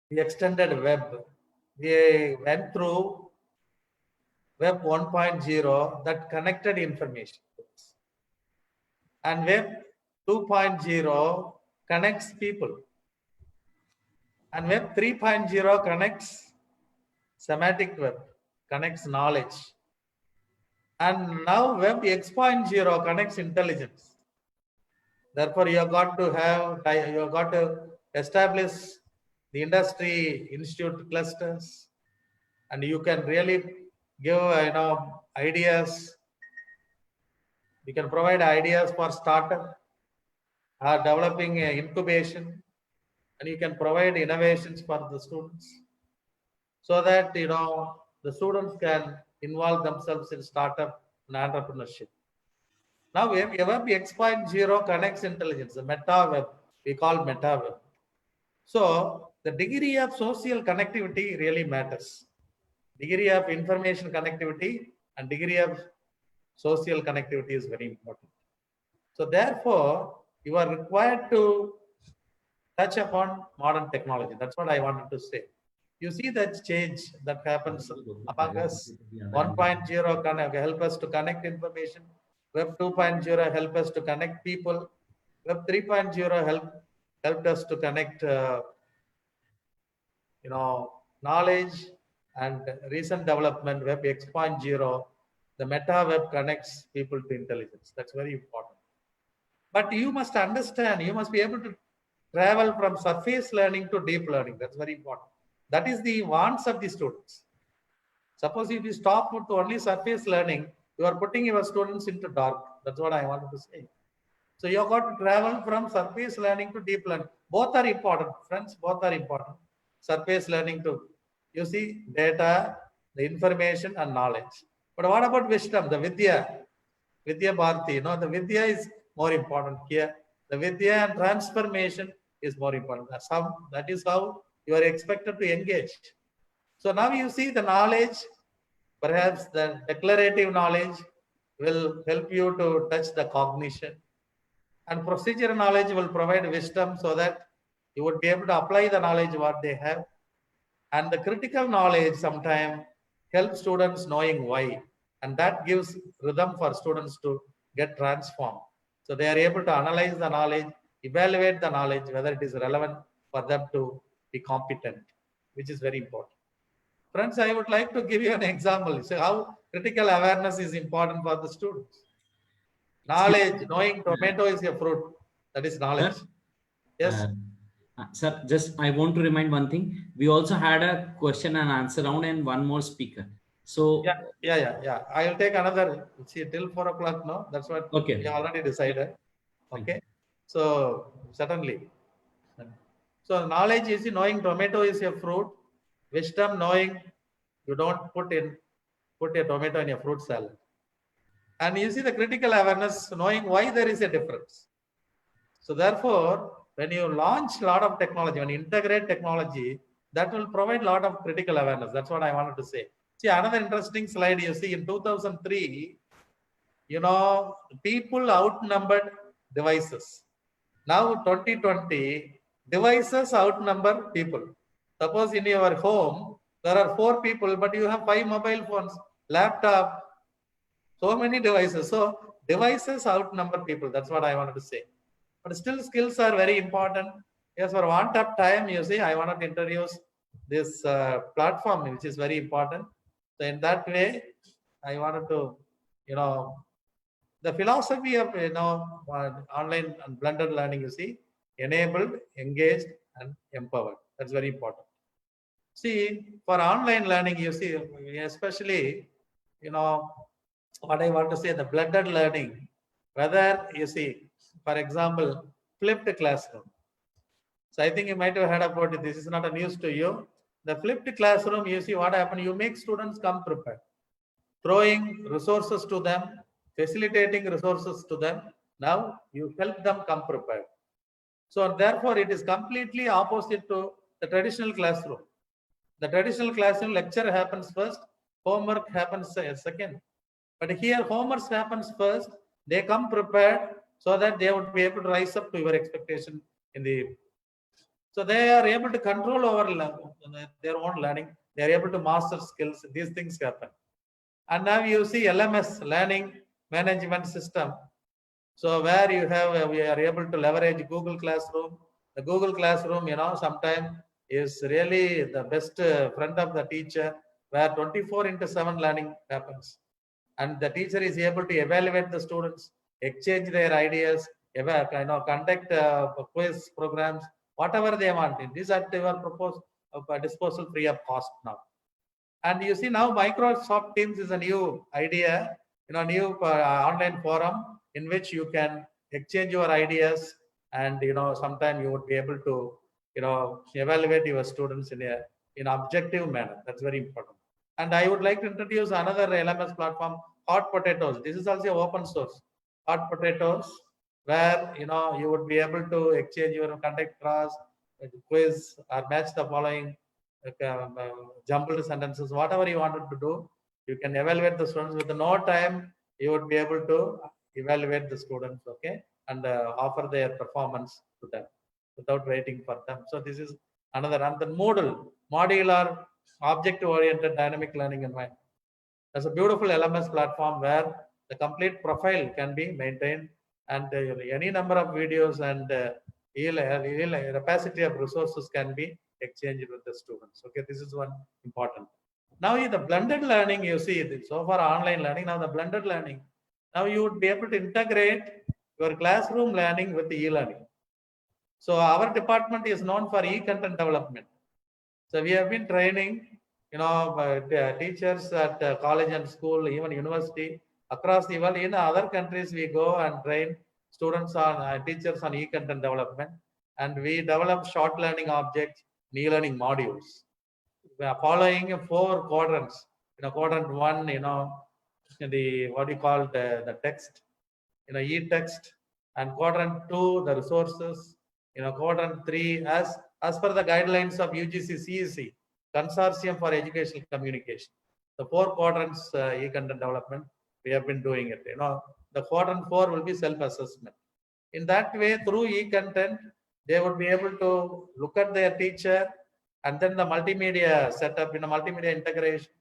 the extended web, we went through web 1.0 that connected information. And web 2.0 connects people. And web 3.0 connects semantic web, connects knowledge. And now web X.0 connects intelligence. Therefore, you have got to establish the industry institute clusters, and you can really give ideas. You can provide ideas for startup or developing incubation, and you can provide innovations for the students, so that the students can involve themselves in startup and entrepreneurship. Now web X.0 connects intelligence, the meta web, we call meta web. So the degree of social connectivity really matters. Degree of information connectivity and degree of social connectivity is very important. So therefore, you are required to touch upon modern technology. That's what I wanted to say. You see that change that happens among us. 1.0 can help us to connect information. Web 2.0 help us to connect people. Web 3.0 helped us to connect knowledge, and recent development web X.0, the meta web connects people to intelligence. That's very important. But you must understand, you must be able to travel from surface learning to deep learning. That's very important. That is the wants of the students. Suppose if you stop with only surface learning, you are putting your students into dark. That's what I wanted to say. So you have got to travel from surface learning to deep learning. Both are important, friends. Both are important. Surface learning to, you see, data, the information and knowledge. But what about wisdom, the Vidya Bharati? The Vidya is more important here. The Vidya and transformation is more important. That is how you are expected to engage. So now you see the knowledge, perhaps the declarative knowledge will help you to touch the cognition, and procedural knowledge will provide wisdom so that you would be able to apply the knowledge what they have. And the critical knowledge sometimes helps students knowing why, and that gives rhythm for students to get transformed. So they are able to analyze the knowledge, evaluate the knowledge, whether it is relevant for them to be competent, which is very important. Friends, I would like to give you an example. So how critical awareness is important for the students. Knowledge, knowing tomato is a fruit, that is knowledge. Yes. Sir, just I want to remind one thing. We also had a question and answer round and one more speaker. So yeah. I will take another. See, till 4 o'clock. No, that's what we already decided. Okay. So certainly. So knowledge is knowing tomato is a fruit. Wisdom knowing you don't put a tomato in a fruit salad. And you see the critical awareness knowing why there is a difference. So therefore, when you launch a lot of technology, when you integrate technology, that will provide a lot of critical awareness. That's what I wanted to say. See, another interesting slide you see in 2003, people outnumbered devices. Now 2020, devices outnumber people. Suppose in your home, there are 4 people, but you have 5 mobile phones, laptop, so many devices. So devices outnumber people. That's what I wanted to say. But still skills are very important. Yes, for want of time, you see, I wanted to introduce this platform, which is very important. So in that way, I wanted to, the philosophy of, online and blended learning, you see, enabled, engaged, and empowered. That's very important. See, for online learning, you see, especially, what I want to say, the blended learning, whether you see, for example, flipped classroom. So I think you might have heard about it. This is not a news to you. The flipped classroom, you see what happened. You make students come prepared, throwing resources to them, facilitating resources to them. Now you help them come prepared. So therefore, it is completely opposite to the traditional classroom. The traditional classroom, lecture happens first, homework happens second. But here, homework happens first. They come prepared so that they would be able to rise up to your expectation in the. So they are able to control over their own learning. They are able to master skills. These things happen. And now you see LMS, learning management system. So where you have, we are able to leverage Google Classroom. The Google Classroom, sometimes is really the best friend of the teacher, where 24/7 learning happens. And the teacher is able to evaluate the students, exchange their ideas, conduct quiz programs, whatever they want. These are they were proposed disposal free of cost now. And you see now Microsoft Teams is a new idea, new online forum in which you can exchange your ideas, and sometime you would be able to evaluate your students in an objective manner. That's very important. And I would like to introduce another LMS platform, Hot Potatoes. This is also open source. Hot Potatoes, where you would be able to exchange your contact class, quiz, or match the following jumbled sentences, whatever you wanted to do. You can evaluate the students with no time. You would be able to evaluate the students, okay, and offer their performance to them without waiting for them. So this is another. And the Moodle, modular object-oriented dynamic learning environment. That's a beautiful LMS platform where the complete profile can be maintained, and any number of videos and capacity of resources can be exchanged with the students. Okay, this is one important. Now the blended learning, you see, so far online learning, now the blended learning. Now you would be able to integrate your classroom learning with the e-learning. So our department is known for e-content development. So we have been training, teachers at college and school, even university across the world. In other countries, we go and train students on teachers on e-content development, and we develop short learning objects, e-learning modules. We are following 4 quadrants. Quadrant 1, the what you call the text, e-text, and quadrant 2, the resources. Quadrant 3, as per the guidelines of UGC CEC, Consortium for Educational Communication. The 4 quadrants e-content development, we have been doing it. The quadrant 4 will be self-assessment. In that way, through e-content, they would be able to look at their teacher, and then the multimedia setup, multimedia integration.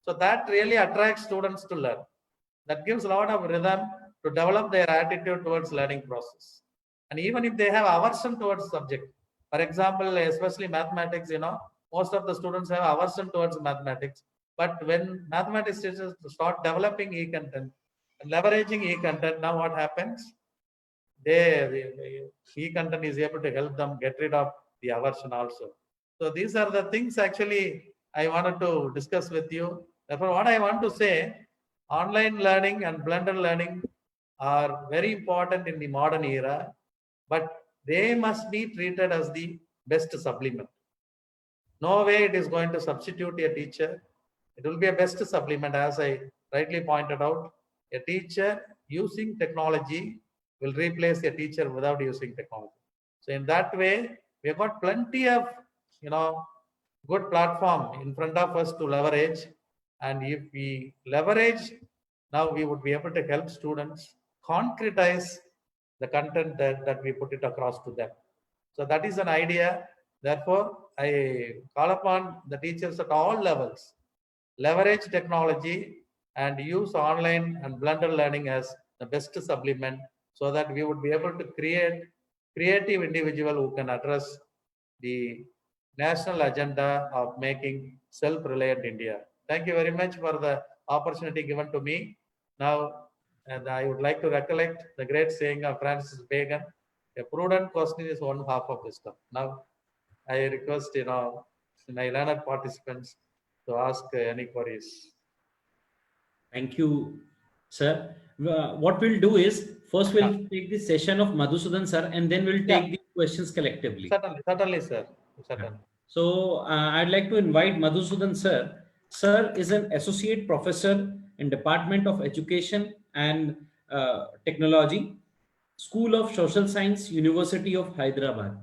So that really attracts students to learn. That gives a lot of rhythm to develop their attitude towards learning process. And even if they have aversion towards subject, for example, especially mathematics, most of the students have aversion towards mathematics. But when mathematics teachers start developing e-content and leveraging e-content, now what happens? E-content is able to help them get rid of the aversion also. So these are the things actually I wanted to discuss with you. Therefore, what I want to say, online learning and blended learning are very important in the modern era, but they must be treated as the best supplement. No way it is going to substitute a teacher. It will be a best supplement, as I rightly pointed out. A teacher using technology will replace a teacher without using technology. So in that way, we have got plenty of, good platform in front of us to leverage. And if we leverage, now we would be able to help students concretize the content that we put it across to them. So that is an idea. Therefore, I call upon the teachers at all levels, leverage technology and use online and blended learning as the best supplement, so that we would be able to create creative individual who can address the national agenda of making self-reliant India. Thank you very much for the opportunity given to me. Now, and I would like to recollect the great saying of Francis Bacon: a prudent question is one half of wisdom. Now, I request, my learned participants to ask any queries. Thank you, sir. What we'll do is first we'll take the session of Madhusudan sir, and then we'll take the questions collectively. Certainly, sir. Certainly. So I'd like to invite Madhusudan sir. Sir is an associate professor in Department of Education and Technology, School of Social Science, University of Hyderabad.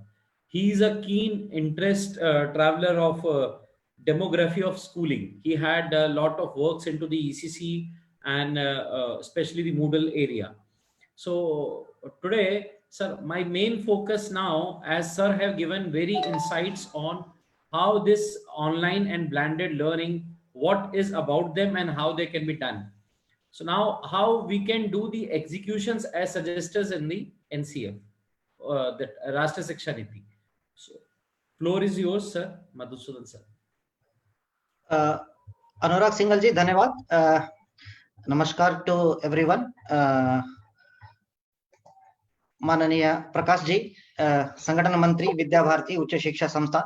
He is a keen interest traveler of demography of schooling. He had a lot of works into the ECC and especially the Moodle area. So today, sir, my main focus now, as sir have given very insights on how this online and blended learning, what is about them and how they can be done. So now how we can do the executions as suggested in the NCF, that Rashtriya Shiksha Niti. So floor is yours, sir. Madhusudan sir. Anurag Singhal ji, धन्यवाद. Namaskar to everyone. माननीय प्रकाश जी, संगठन मंत्री विद्या भारती उच्च शिक्षा संस्थान,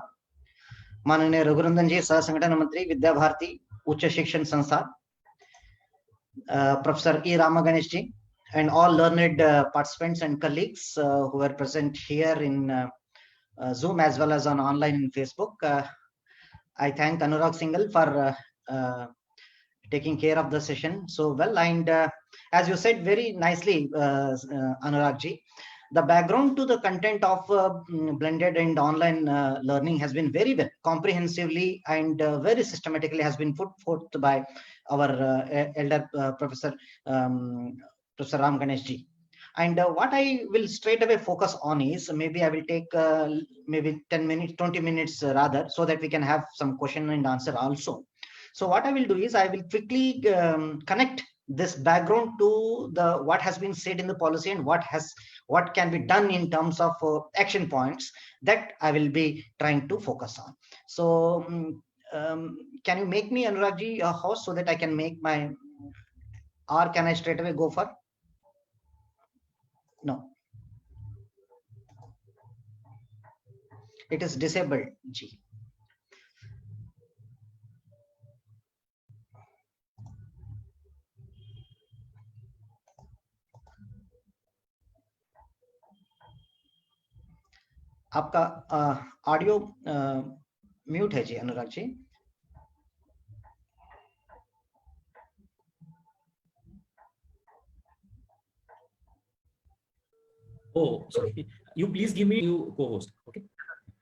माननीय रघुनंदन जी, सह संगठन मंत्री विद्या भारती उच्च शिक्षण संस्थान, Professor E. Rama Ganesh ji, and all learned participants and colleagues who were present here in Zoom as well as on online in Facebook. I thank Anurag Singhal for taking care of the session so well. And as you said very nicely, Anurag ji, the background to the content of blended and online learning has been very well, comprehensively and very systematically has been put forth by our elder Professor Ram Ganesh ji. And what I will straight away focus on is, maybe I will take maybe 10 minutes, 20 minutes rather, so that we can have some question and answer also. So what I will do is I will quickly connect this background to the what has been said in the policy and what can be done in terms of action points that I will be trying to focus on. So can you make me, Anurag ji, a host so that I can make my, or can I straight away go for? No, it is disabled G. आपका audio mute है जी Anurag ji. Oh, sorry. You please give me you co-host. Okay.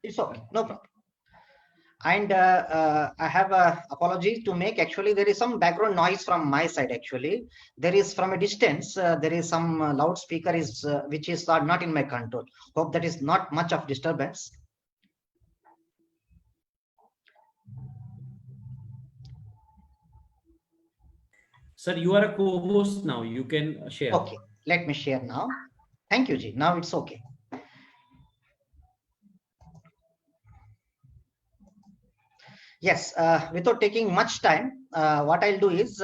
It's okay, no problem. And I have a apology to make. Actually, there is some background noise from my side. Actually, there is from a distance. There is some loudspeaker is which is not in my control. Hope that is not much of disturbance. Sir, you are a co-host now. You can share. Okay, let me share now. Thank you, Ji. Now it's okay. Yes, without taking much time, what I'll do is,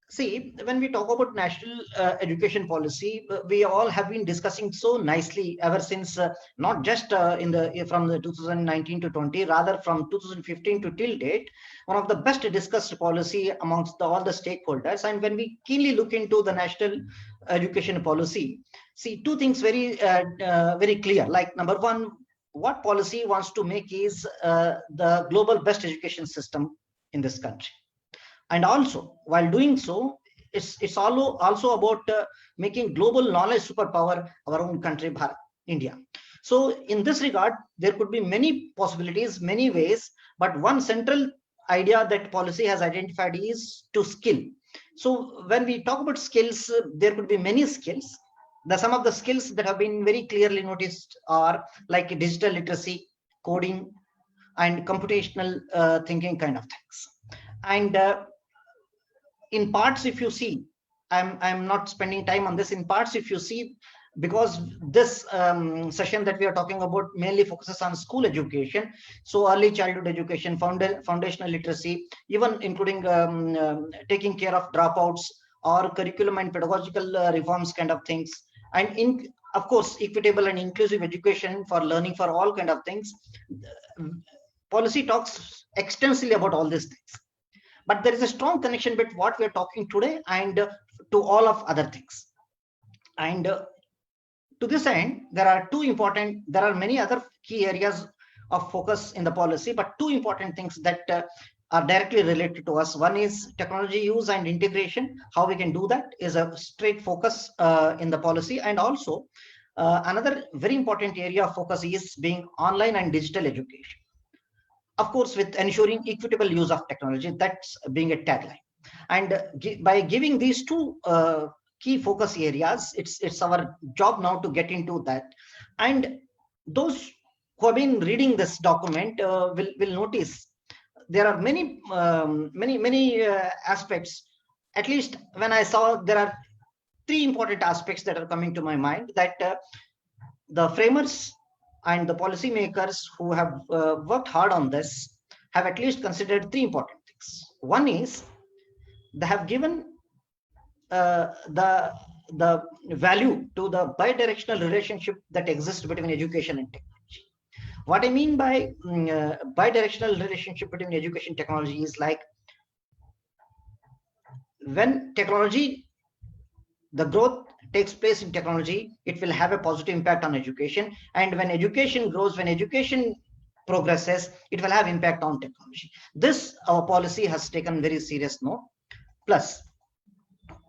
see, when we talk about national education policy, we all have been discussing so nicely ever since, not just from the 2019 to 20, rather from 2015 to till date, one of the best discussed policy amongst all the stakeholders. And when we keenly look into the national education policy, see two things very clear. Like number one, what policy wants to make is the global best education system in this country. And also, while doing so, it's also about making global knowledge superpower our own country, Bharat, India. So in this regard, there could be many possibilities, many ways, but one central idea that policy has identified is to skill. So when we talk about skills, there could be many skills. Some of the skills that have been very clearly noticed are like digital literacy, coding, and computational thinking kind of things. And in parts, if you see, I'm not spending time on this. In parts, if you see, because this session that we are talking about mainly focuses on school education, so early childhood education, foundational literacy, even including taking care of dropouts or curriculum and pedagogical reforms kind of things, and of course equitable and inclusive education for learning for all kind of things. Policy talks extensively about all these things, but there is a strong connection between what we are talking today and to all of other things. And to this end, there are many other key areas of focus in the policy, but two important things that are directly related to us. One is technology use and integration. How we can do that is a straight focus in the policy. And also another very important area of focus is being online and digital education. Of course, with ensuring equitable use of technology, that's being a tagline. And by giving these two key focus areas, it's our job now to get into that. And those who have been reading this document will notice there are many aspects. At least when I saw, there are three important aspects that are coming to my mind, that the framers and the policymakers who have worked hard on this have at least considered three important things. One is they have given the value to the bidirectional relationship that exists between education and technology. What I mean by bidirectional relationship between education and technology is like, when technology, the growth takes place in technology, it will have a positive impact on education. And when education grows, when education progresses, it will have impact on technology. This, our policy has taken very serious note. Plus,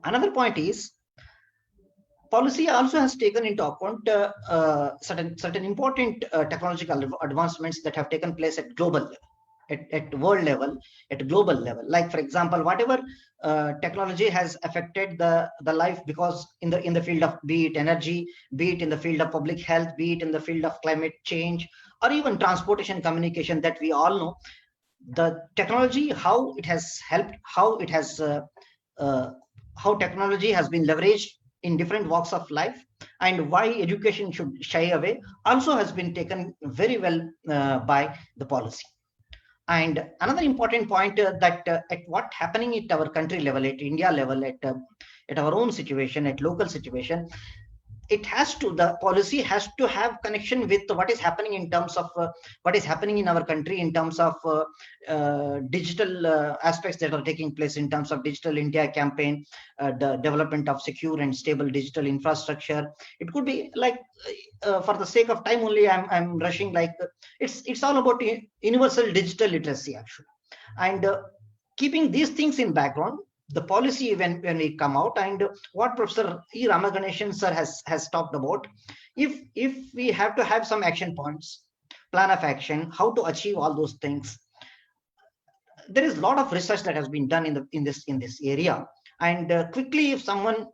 another point is, policy also has taken into account certain important technological advancements that have taken place at global level, at world level, at global level. Like, for example, whatever technology has affected the life, because in the field of, be it energy, be it in the field of public health, be it in the field of climate change, or even transportation communication, that we all know, the technology, how it has helped, how it has how technology has been leveraged in different walks of life, and why education should shy away, also has been taken very well by the policy. And another important point that at what happening at our country level, at India level, at our own situation, at local situation, it has to, the policy has to have connection with what is happening in terms of what is happening in our country in terms of digital aspects that are taking place, in terms of Digital India campaign, the development of secure and stable digital infrastructure. It could be like, for the sake of time only, I'm rushing, like it's all about universal digital literacy actually. And keeping these things in background, the policy, when we come out, and what Professor E. Ramaganeshan sir has talked about, if we have to have some action points, plan of action, how to achieve all those things, there is a lot of research that has been done in this area. And quickly, if someone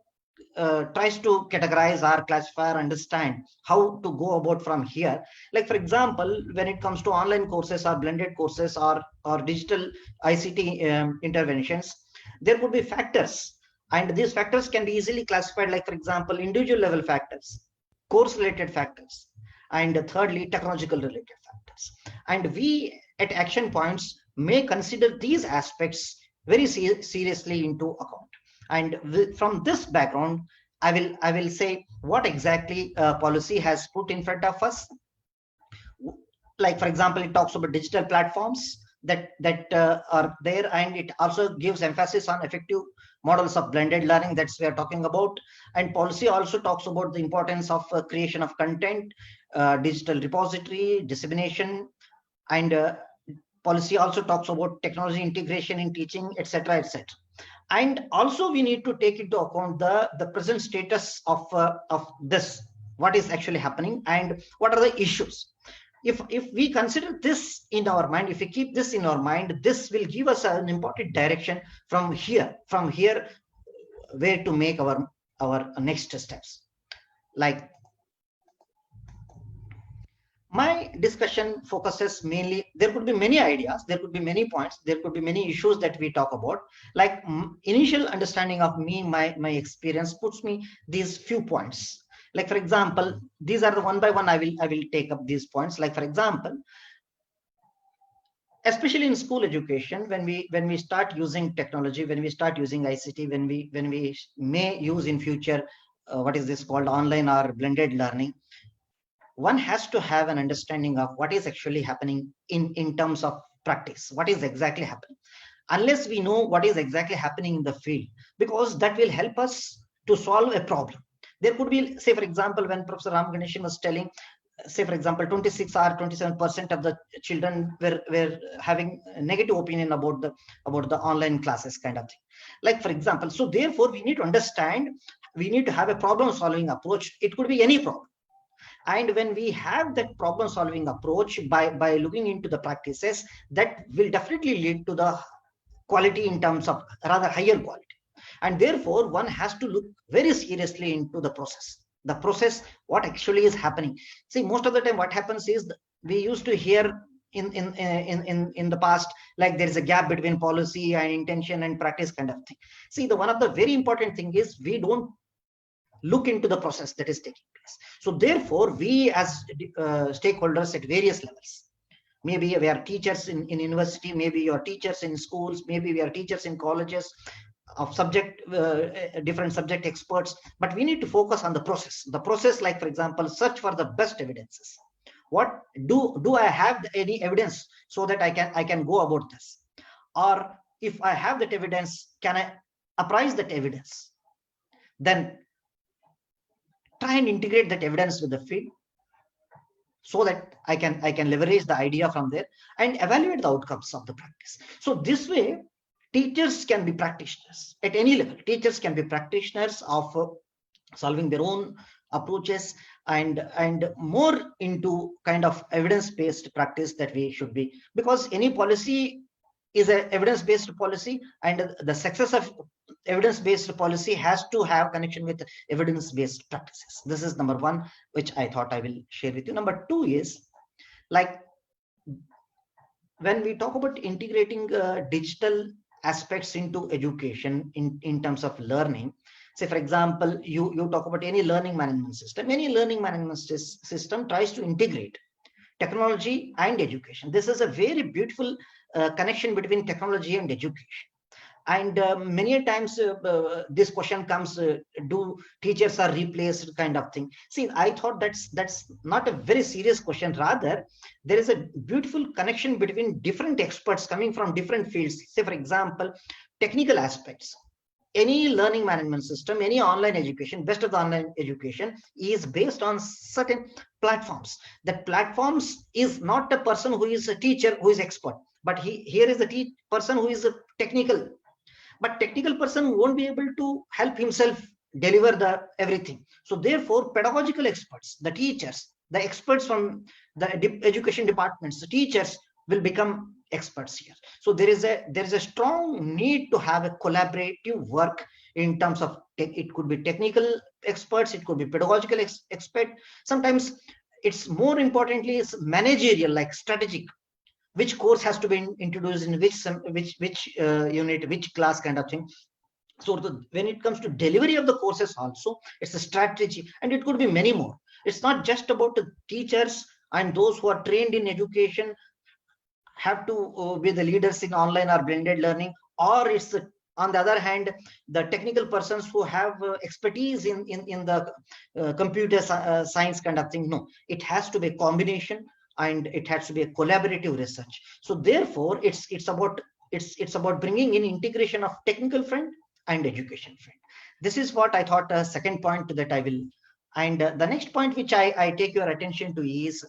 tries to categorize or classify or understand how to go about from here, like for example, when it comes to online courses or blended courses or digital ICT interventions, there could be factors, and these factors can be easily classified, like for example, individual level factors, course related factors, and thirdly, technological related factors. And we at Action Points may consider these aspects very seriously into account. And from this background, I will say what exactly policy has put in front of us. Like for example, it talks about digital platforms that are there, and it also gives emphasis on effective models of blended learning, that's we are talking about. And policy also talks about the importance of creation of content, digital repository, dissemination, and policy also talks about technology integration in teaching, etc., etc. And also we need to take into account the present status of this, what is actually happening and what are the issues. If we consider this in our mind, if we keep this in our mind, this will give us an important direction from here where to make our next steps. Like, my discussion focuses mainly, there could be many ideas, there could be many points, there could be many issues that we talk about. Like, initial understanding of me, my experience puts me these few points. Like, for example, these are the one by one I will take up these points. Like, for example, especially in school education, when we start using technology, when we start using ICT, when we may use in future what is this called, online or blended learning, one has to have an understanding of what is actually happening in terms of practice, what is exactly happening. Unless we know what is exactly happening in the field, because that will help us to solve a problem. There could be, say for example, when Professor Ram Ganeshan was telling, say for example, 26 or 27% of the children were having a negative opinion about the online classes kind of thing. Like, for example, so therefore we need to understand, we need to have a problem solving approach. It could be any problem. And when we have that problem solving approach by looking into the practices, that will definitely lead to the quality in terms of rather higher quality. And therefore one has to look very seriously into the process, what actually is happening. See, most of the time what happens is, we used to hear in the past, like, there is a gap between policy and intention and practice kind of thing. See, one of the very important thing is, we don't look into the process that is taking place. So therefore we as stakeholders at various levels, maybe we are teachers in university, maybe you are teachers in schools, maybe we are teachers in colleges of different subject experts, but we need to focus on the process. Like, for example, search for the best evidences. What do I have any evidence so that I can go about this? Or if I have that evidence, can I apprise that evidence? Then try and integrate that evidence with the field, so that I can leverage the idea from there and evaluate the outcomes of the practice. So this way, teachers can be practitioners at any level. Teachers can be practitioners of solving their own approaches, and more into kind of evidence-based practice that we should be, because any policy is an evidence-based policy, and the success of evidence-based policy has to have connection with evidence-based practices. This is number one, which I thought I will share with you. Number two is, like, when we talk about integrating digital aspects into education in terms of learning, say for example, you talk about any learning management system. Any learning management system tries to integrate technology and education. This is a very beautiful connection between technology and education. And many times this question comes, do teachers are replaced kind of thing. See, I thought that's not a very serious question. Rather, there is a beautiful connection between different experts coming from different fields. Say for example, technical aspects. Any learning management system, any online education, best of the online education is based on certain platforms. That platforms is not a person who is a teacher who is expert, but here is a person who is a technical. But technical person won't be able to help himself deliver everything. So therefore, pedagogical experts, the teachers, the experts from the education departments, the teachers will become experts here. So there is a strong need to have a collaborative work in terms of it could be technical experts, it could be pedagogical expert. Sometimes it's more importantly is managerial, like strategic. Which course has to be introduced in which unit, which class kind of thing. So when it comes to delivery of the courses also, it's a strategy, and it could be many more. It's not just about the teachers and those who are trained in education have to be the leaders in online or blended learning, or it's on the other hand, the technical persons who have expertise in the computer science kind of thing. No, it has to be a combination, and it has to be a collaborative research. So therefore, it's about bringing in integration of technical front and education front. This is what I thought a second point that I will. And the next point which I take your attention to is,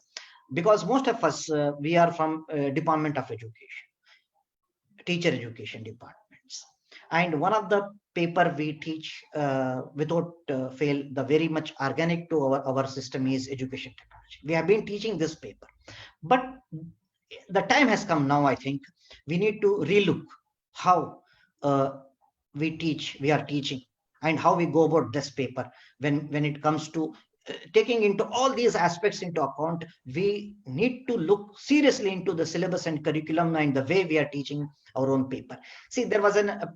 because most of us we are from Department of Education, teacher education departments, And one of the paper we teach without fail, the very much organic to our system is education technology. We have been teaching this paper, but the time has come now. I think we need to relook how we are teaching, and how we go about this paper when it comes to taking into all these aspects into account. We need to look seriously into the syllabus and curriculum and the way we are teaching our own paper. See, there was a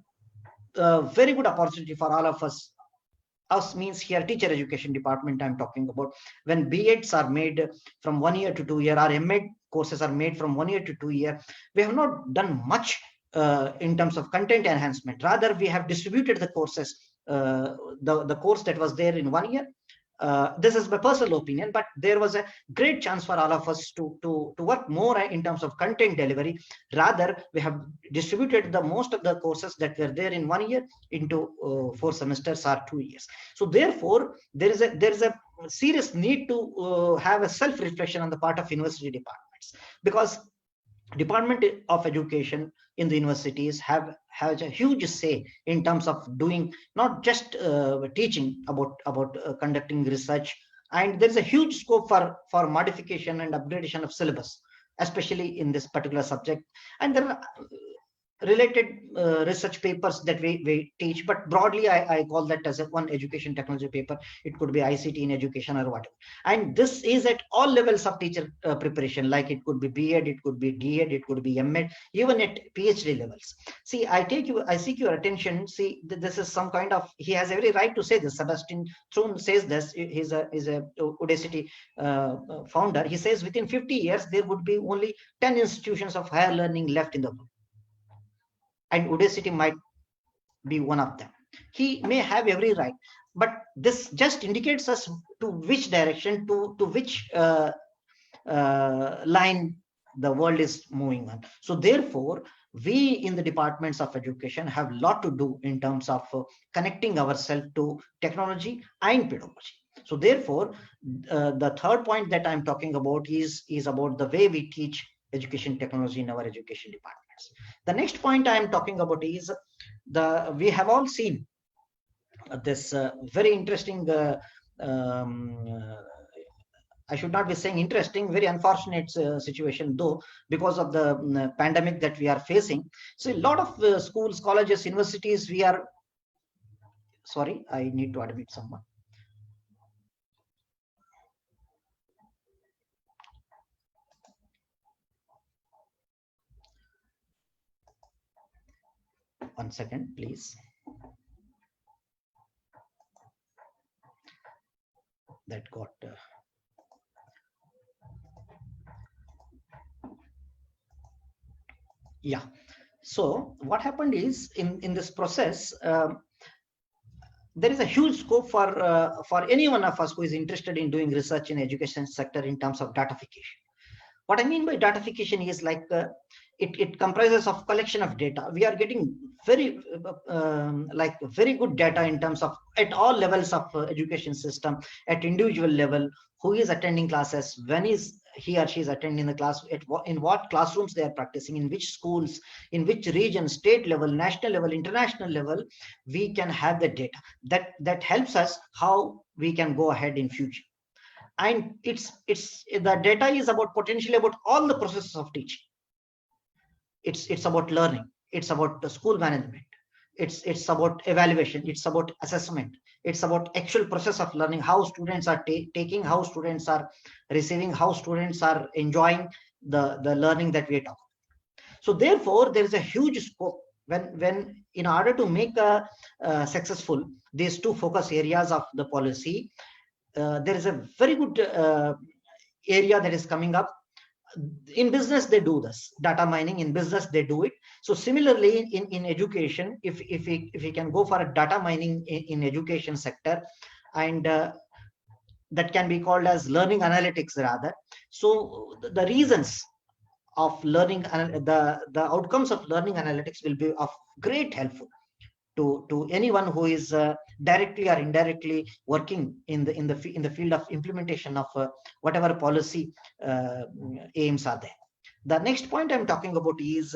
very good opportunity for all of us means here teacher education department I'm talking about. When B.Eds are made from 1 year to 2 year, or M.Ed courses are made from 1 year to 2 year, we have not done much in terms of content enhancement. Rather, we have distributed the courses, the course that was there in 1 year. This is my personal opinion, but there was a great chance for all of us to work more in terms of content delivery. Rather, we have distributed the most of the courses that were there in 1 year into 4 semesters or 2 years. So therefore, there is a serious need to have a self-reflection on the part of university departments, because Department of Education in the universities has a huge say in terms of doing not just teaching about conducting research, and there is a huge scope for modification and upgradation of syllabus, especially in this particular subject. And there are related research papers that we teach, but broadly I call that as one education technology paper. It could be ICT in education or whatever, and this is at all levels of teacher preparation, like it could be B.Ed, it could be D.Ed, it could be M.Ed, even at PhD levels. See, I seek your attention. See, this is some kind of, he has every right to say this. Sebastian Thrun says this. He's a Udacity founder. He says within 50 years there would be only 10 institutions of higher learning left in the world, and Udacity might be one of them. He may have every right, but this just indicates us to which direction, to which line the world is moving on. So therefore, we in the departments of education have a lot to do in terms of connecting ourselves to technology and pedagogy. So therefore, the third point that I'm talking about is about the way we teach education technology in our education departments. The next point I am talking about is we have all seen this very interesting, I should not be saying interesting, very unfortunate situation though, because of the pandemic that we are facing. So a lot of schools, colleges, universities, sorry, I need to admit someone. One second, please. That got yeah. So what happened is in this process, there is a huge scope for any one of us who is interested in doing research in education sector in terms of datafication. What I mean by datafication is like it comprises of collection of data. We are getting very very good data in terms of at all levels of education system, at individual level, who is attending classes, when is he or she is attending the class, in what classrooms they are practicing, in which schools, in which region, state level, national level, international level. We can have the data that helps us how we can go ahead in future. And it's the data is about potentially about all the processes of teaching. It's about learning, it's about the school management, it's about evaluation, it's about assessment, it's about actual process of learning, how students are taking, how students are receiving, how students are enjoying the learning that we are talking. So therefore, there is a huge scope when in order to make a successful these two focus areas of the policy. There is a very good area that is coming up. In business, they do this data mining. In business, they do it. So similarly, in education, if we can go for a data mining in education sector, and that can be called as learning analytics rather. So the reasons of learning, the outcomes of learning analytics will be of great helpful to anyone who is directly or indirectly working in the field of implementation of whatever policy aims are there. The next point I'm talking about is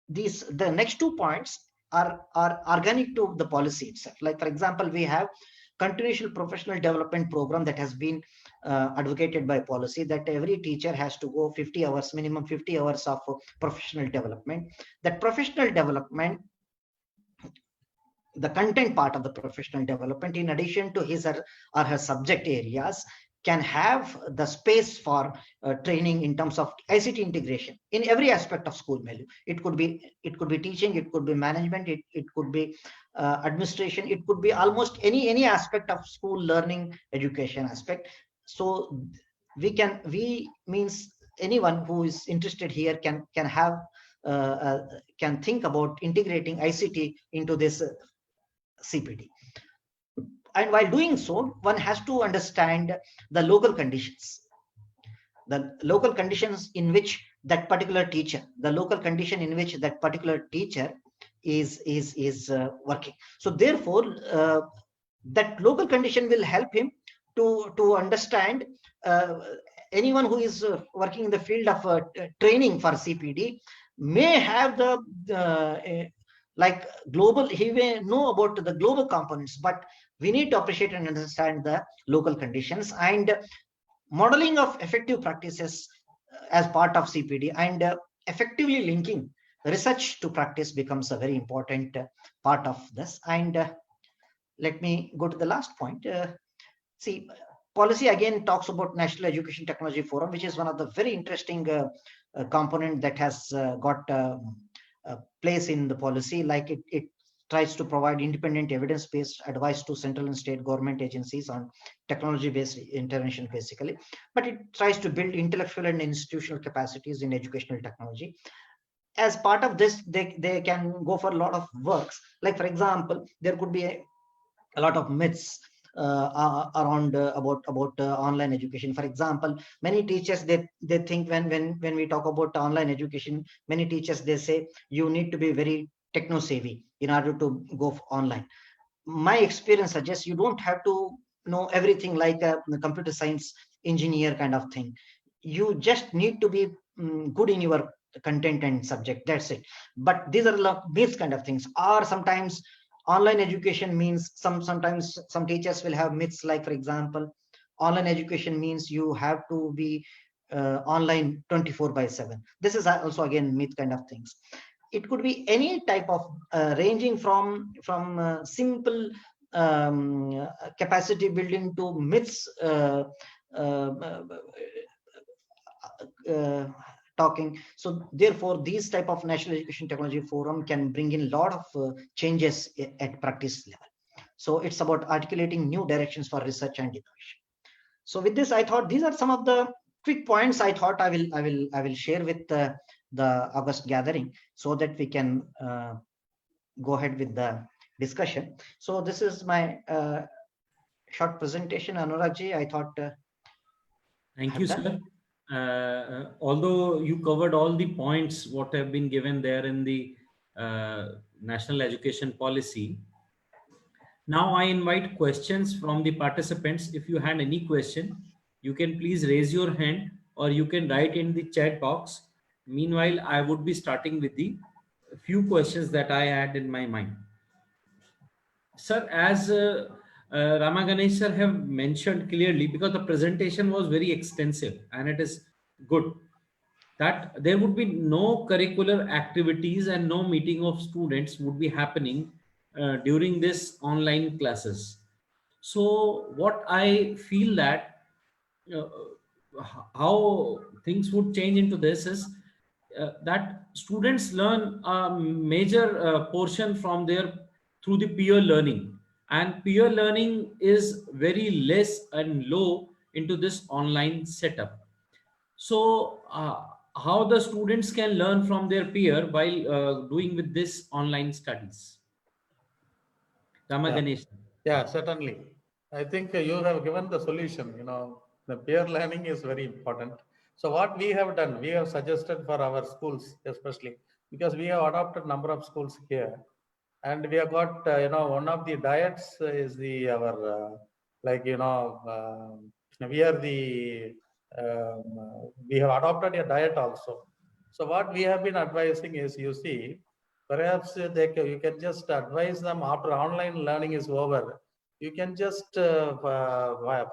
the next 2 points are organic to the policy itself. Like, for example, we have continuous professional development program that has been advocated by policy, that every teacher has to go 50 hours, minimum 50 hours of professional development. That professional development, the content part of the professional development, in addition to his or her subject areas, can have the space for training in terms of ICT integration in every aspect of school value. It could be teaching, it could be management, it could be administration, it could be almost any aspect of school learning education aspect. So we means anyone who is interested here can have can think about integrating ICT into this CPD. And while doing so, one has to understand the local conditions in which that particular teacher, is working. So therefore, that local condition will help him to understand. Anyone who is working in the field of training for CPD may have the like global, he may know about the global components, but we need to appreciate and understand the local conditions. And modeling of effective practices as part of CPD, and effectively linking research to practice becomes a very important part of this. And let me go to the last point. See, policy again talks about National Education Technology Forum, which is one of the very interesting component that has got place in the policy. Like it tries to provide independent evidence-based advice to central and state government agencies on technology-based intervention, basically. But it tries to build intellectual and institutional capacities in educational technology. As part of this, they can go for a lot of works. Like, for example, there could be a lot of myths around about online education. For example, many teachers, they think when we talk about online education, many teachers, they say you need to be very techno savvy in order to go online. My experience suggests you don't have to know everything like a computer science engineer kind of thing. You just need to be good in your content and subject, that's it. But these are myths kind of things. Or sometimes online education means, sometimes some teachers will have myths, like, for example, online education means you have to be online 24/7. This is also again myth kind of things. It could be any type of ranging from simple capacity building to myths talking. So therefore, these type of National Education Technology Forum can bring in a lot of changes at practice level. So it's about articulating new directions for research and innovation. So with this, I thought these are some of the quick points I thought I will share with the August gathering, so that we can go ahead with the discussion. So this is my short presentation. Anurag ji, I thought. Thank you, sir. Although you covered all the points what have been given there in the National Education Policy, now I invite questions from the participants. If you had any question, you can please raise your hand or you can write in the chat box. Meanwhile, I would be starting with the few questions that I had in my mind. Sir, as Rama Ganesh sir have mentioned clearly, because the presentation was very extensive and it is good, that there would be no curricular activities and no meeting of students would be happening during this online classes. So what I feel that how things would change into this is that students learn a major portion from their through the peer learning, and peer learning is very less and low into this online setup. So how the students can learn from their peer while doing with this online studies? Rama Ganesh. Yeah, certainly. I think you have given the solution. The peer learning is very important. So what we have done, we have suggested for our schools, especially because we have adopted number of schools here, and we have got one of the diets is the our we are the we have adopted a diet also. So what we have been advising is, you see, perhaps you can just advise them after online learning is over. You can just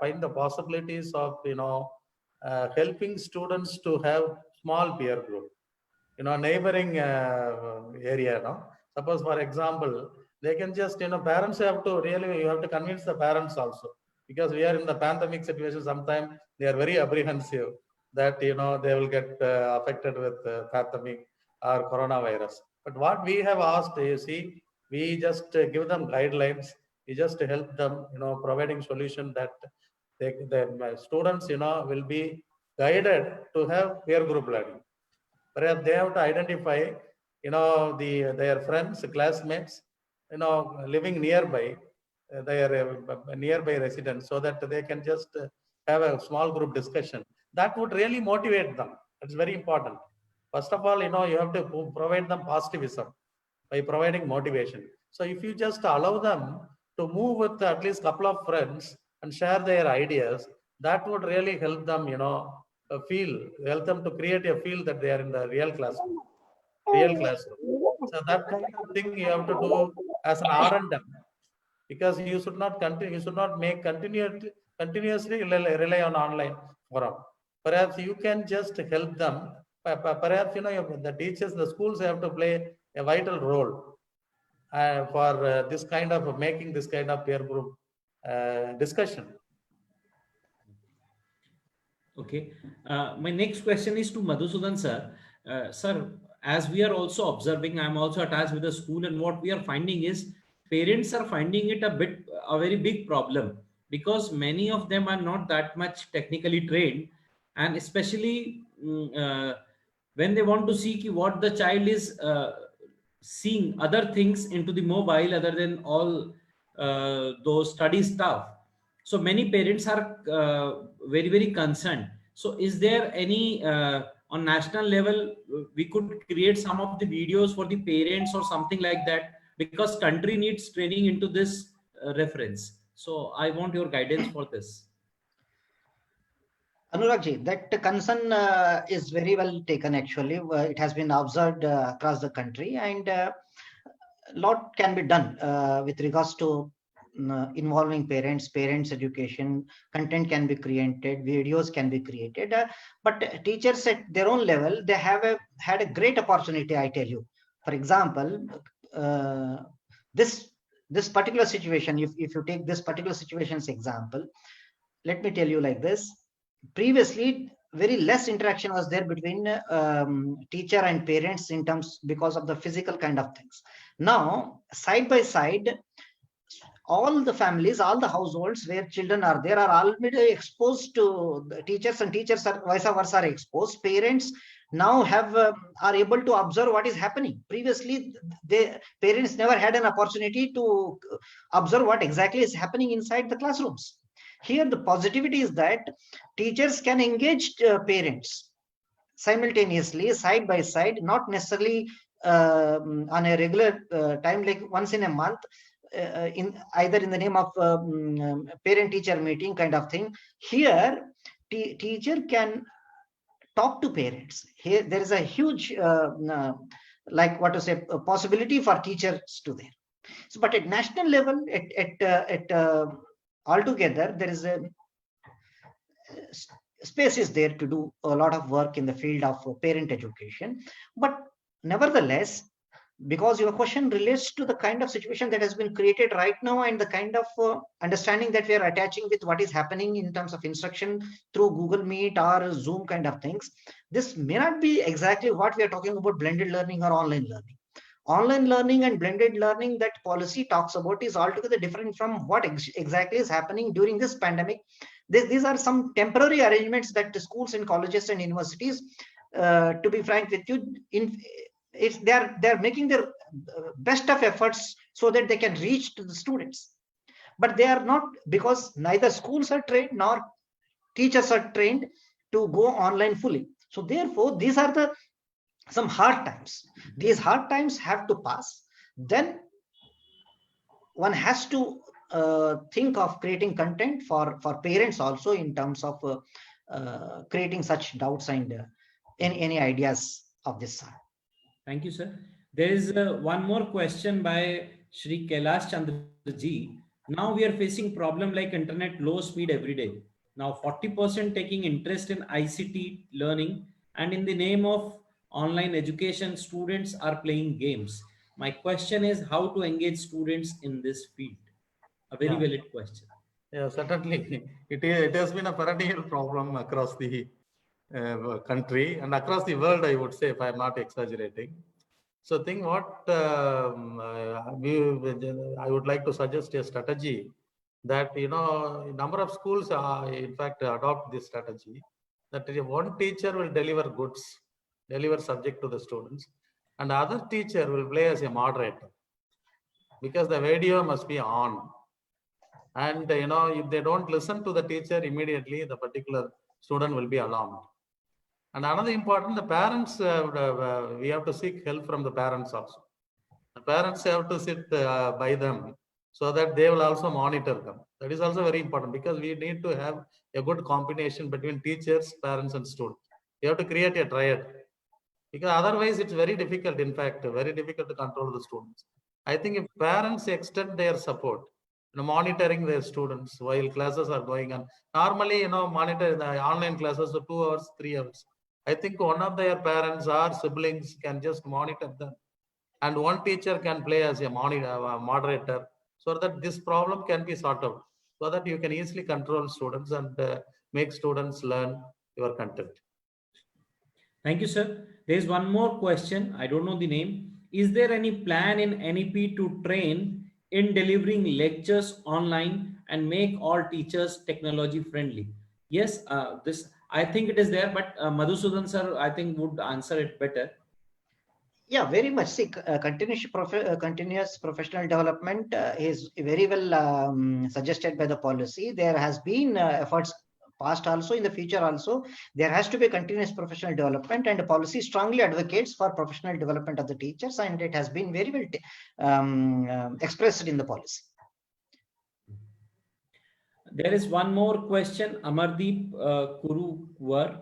find the possibilities of, helping students to have small peer group, neighboring area. No, suppose for example, they can just, parents have to really, you have to convince the parents also, because we are in the pandemic situation. Sometimes they are very apprehensive that, they will get affected with pandemic or coronavirus. But what we have asked, you see, we just give them guidelines. We just help them, providing solution that the students, will be guided to have peer group learning. Perhaps they have to identify, their friends, classmates, living nearby, their nearby residents, so that they can just have a small group discussion. That would really motivate them. It's very important. First of all, you have to provide them positivism by providing motivation. So if you just allow them to move with at least couple of friends and share their ideas, that would really help them, help them to create a feel that they are in the real classroom. So that kind of thing you have to do as an R&M, because you should not continue, you should not make continuously rely on online forum. Perhaps you can just help them. Perhaps, the teachers, the schools have to play a vital role for this kind of making this kind of peer group discussion. Okay. My next question is to Madhusudan sir. Sir, as we are also observing, I'm also attached with the school, and what we are finding is parents are finding it a very big problem, because many of them are not that much technically trained, and especially when they want to see what the child is seeing other things into the mobile other than all those study stuff. So many parents are very, very concerned. So is there any on national level we could create some of the videos for the parents or something like that, because country needs training into this reference. So I want your guidance for this. Anuragji, that concern is very well taken. Actually, it has been observed across the country, and a lot can be done with regards to involving parents education. Content can be created, videos can be created, but teachers at their own level, they have had a great opportunity, I tell you. For example, this particular situation, if you take this particular situation's example, let me tell you like this. Previously, very less interaction was there between teacher and parents in terms, because of the physical kind of things. Now, side by side, all the families, all the households where children are there are already exposed to the teachers, and teachers are vice versa are exposed. Parents now are able to observe what is happening. Previously, parents never had an opportunity to observe what exactly is happening inside the classrooms. Here, the positivity is that teachers can engage parents simultaneously, side by side, not necessarily on a regular time, like once in a month, either in the name of parent-teacher meeting kind of thing. Here, teacher can talk to parents. Here, there is a huge, possibility for teachers to there. So, but at national level, altogether, there is a space is there to do a lot of work in the field of parent education. But nevertheless, because your question relates to the kind of situation that has been created right now, and the kind of understanding that we are attaching with what is happening in terms of instruction through Google Meet or Zoom kind of things, this may not be exactly what we are talking about, blended learning or online learning. Online learning and blended learning that policy talks about is altogether different from what exactly is happening during this pandemic. These are some temporary arrangements that the schools and colleges and universities, to be frank with you, they're making their best of efforts so that they can reach to the students. But they are not, because neither schools are trained nor teachers are trained to go online fully. So therefore, these are some hard times. These hard times have to pass. Then one has to think of creating content for parents also, in terms of creating such doubts and any ideas of this sort. Thank you, sir. There is one more question by Shri Kailash Chandra ji. Now we are facing problem like internet low speed every day. Now 40% taking interest in ICT learning, and in the name of online education, students are playing games. My question is how to engage students in this field. A very Yeah. valid question. Yeah, certainly. It has been a perennial problem across the country and across the world, I would say, if I'm not exaggerating. So, I would like to suggest a strategy that, a number of schools, in fact, adopt this strategy that one teacher will deliver goods, deliver subject to the students, and the other teacher will play as a moderator because the video must be on. And if they don't listen to the teacher immediately, the particular student will be alarmed. And another important, the parents, we have to seek help from the parents also. The parents have to sit by them so that they will also monitor them. That is also very important because we need to have a good combination between teachers, parents, and students. You have to create a triad because otherwise it's very difficult, in fact, very difficult to control the students. I think if parents extend their support, monitoring their students while classes are going on. Normally, monitor the online classes for 2 hours, 3 hours. I think one of their parents or siblings can just monitor them. And one teacher can play as a moderator so that this problem can be sorted out. So that you can easily control students and make students learn your content. Thank you, sir. There is one more question. I don't know the name. Is there any plan in NEP to train in delivering lectures online and make all teachers technology friendly? Yes, this I think it is there, but Madhusudan sir, I think would answer it better. Yeah, very much. See, continuous professional development is very well suggested by the policy. There has been efforts past also, in the future also. There has to be continuous professional development, and the policy strongly advocates for professional development of the teachers, and it has been very well expressed in the policy. There is one more question, Amardeep Kuruwar.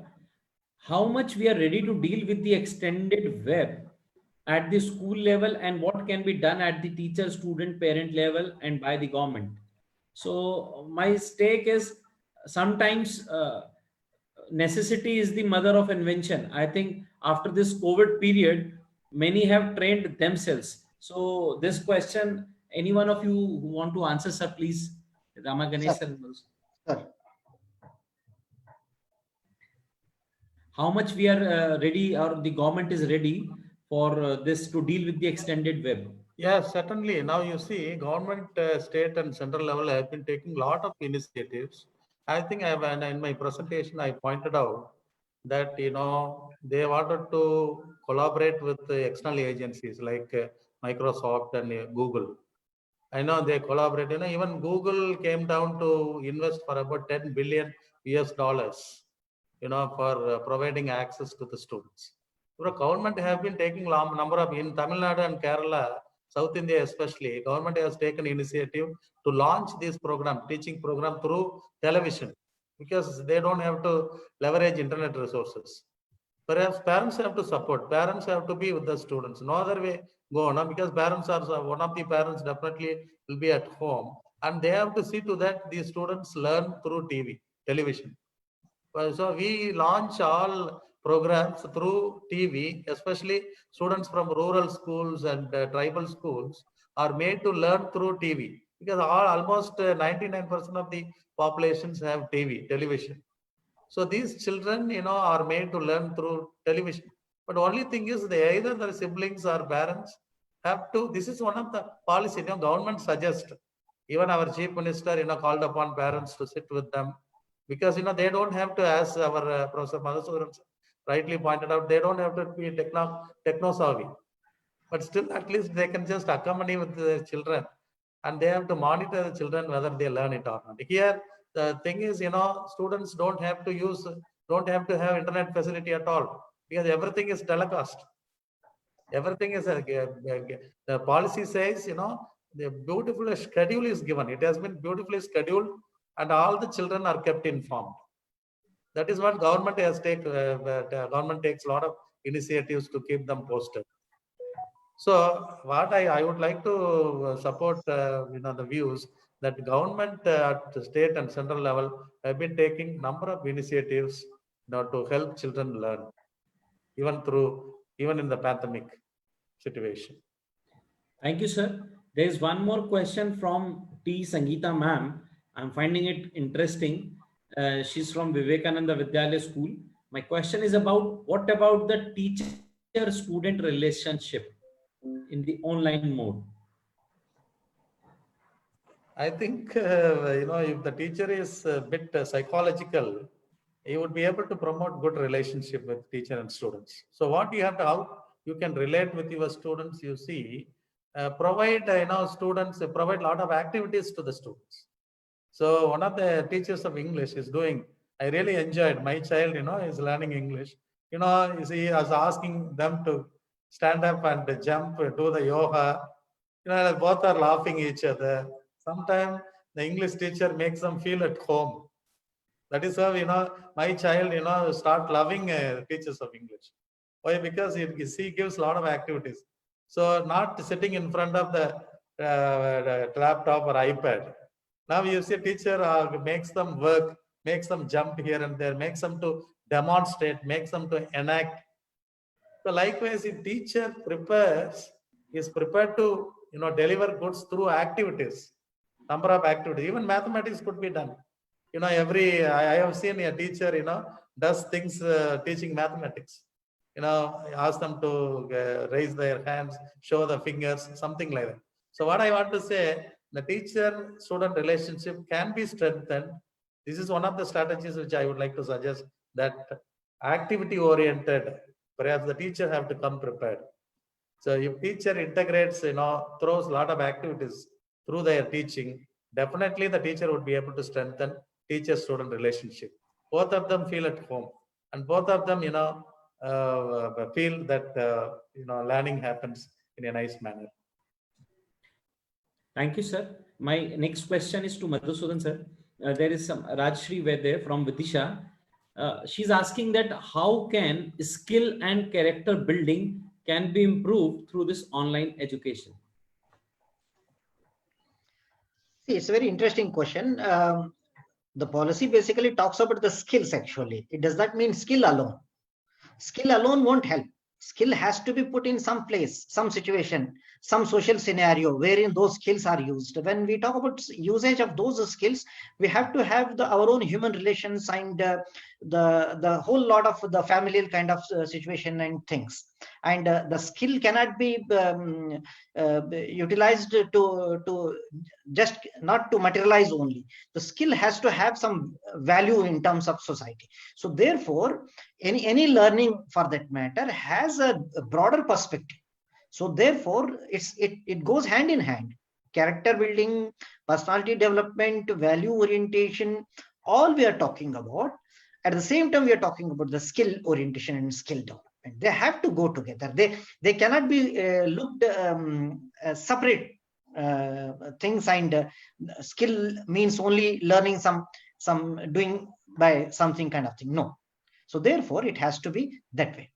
How much we are ready to deal with the extended web at the school level, and what can be done at the teacher, student, parent level and by the government? So my stake is sometimes necessity is the mother of invention. I think after this COVID period, many have trained themselves. So this question, any one of you who want to answer, sir, please. Rama Ganesh sir. Sir. How much we are ready, or the government is ready for this to deal with the extended web? Yes, certainly. Now you see, government, state and central level have been taking a lot of initiatives. I think in my presentation, I pointed out that, they wanted to collaborate with the external agencies like Microsoft and Google. I know they collaborate. Even Google came down to invest for about $10 billion US, for providing access to the students. The government have been taking number of, in Tamil Nadu and Kerala, South India especially, government has taken initiative to launch this program, teaching program through television, because they don't have to leverage internet resources. Perhaps parents have to support, parents have to be with the students. No other way go on, because parents are, one of the parents definitely will be at home, and they have to see to that the students learn through television. So we launch all programs through TV, especially students from rural schools and tribal schools are made to learn through TV, because almost 99% of the populations have television. So these children, are made to learn through television. But only thing is, either their siblings or parents have to. This is one of the policy. Government suggests. Even our chief minister, called upon parents to sit with them, because they don't have to, as our Professor Madhusudan rightly pointed out, they don't have to be techno savvy, but still at least they can just accompany with the children, and they have to monitor the children whether they learn it or not. Here the thing is, students don't have to have internet facility at all, because everything is telecast. Everything is the policy says, the beautiful schedule is given. It has been beautifully scheduled, and all the children are kept informed. That is what government has government takes a lot of initiatives to keep them posted. So what I would like to support, the views that government at the state and central level have been taking number of initiatives, to help children learn, even in the pandemic situation. Thank you, sir. There is one more question from T. Sangeeta ma'am. I'm finding it interesting. She's from Vivekananda Vidyalaya School. My question is about what about the teacher-student relationship in the online mode? I think, if the teacher is a bit psychological, he would be able to promote good relationship with teacher and students. So what you have to, how you can relate with your students, you see, provide, students, provide a lot of activities to the students. So one of the teachers of English is doing, I really enjoyed, my child, is learning English. He was asking them to stand up and jump, do the yoga. Both are laughing each other. Sometimes the English teacher makes them feel at home. That is how, my child, start loving teachers of English. Why? Because he gives a lot of activities. So not sitting in front of the laptop or iPad. Now you see teacher makes them work, makes them jump here and there, makes them to demonstrate, makes them to enact. So likewise, if teacher is prepared to, deliver goods through activities, number of activities, even mathematics could be done. I have seen a teacher, does things teaching mathematics. Ask them to raise their hands, show the fingers, something like that. So what I want to say, the teacher-student relationship can be strengthened. This is one of the strategies which I would like to suggest, that activity-oriented, perhaps the teacher have to come prepared. So if teacher integrates, throws a lot of activities through their teaching, definitely the teacher would be able to strengthen teacher-student relationship. Both of them feel at home, and both of them, feel that, learning happens in a nice manner. Thank you, sir. My next question is to Madhusudan, sir. There is some Rajshri Vede from Vidisha. She's asking that how can skill and character building can be improved through this online education? See, it's a very interesting question. The policy basically talks about the skills actually. It does not mean skill alone. Skill alone won't help. Skill has to be put in some place, some situation, some social scenario wherein those skills are used. When we talk about usage of those skills, we have to have our own human relations and the whole lot of the familial kind of situation and things. And the skill cannot be utilized to just not to materialize only. The skill has to have some value in terms of society. So therefore, any learning for that matter has a broader perspective. So therefore, it goes hand in hand. Character building, personality development, value orientation, all we are talking about. At the same time, we are talking about the skill orientation and skill development. They have to go together. They cannot be looked separate things. And skill means only learning some doing by something kind of thing. No. So therefore, it has to be that way.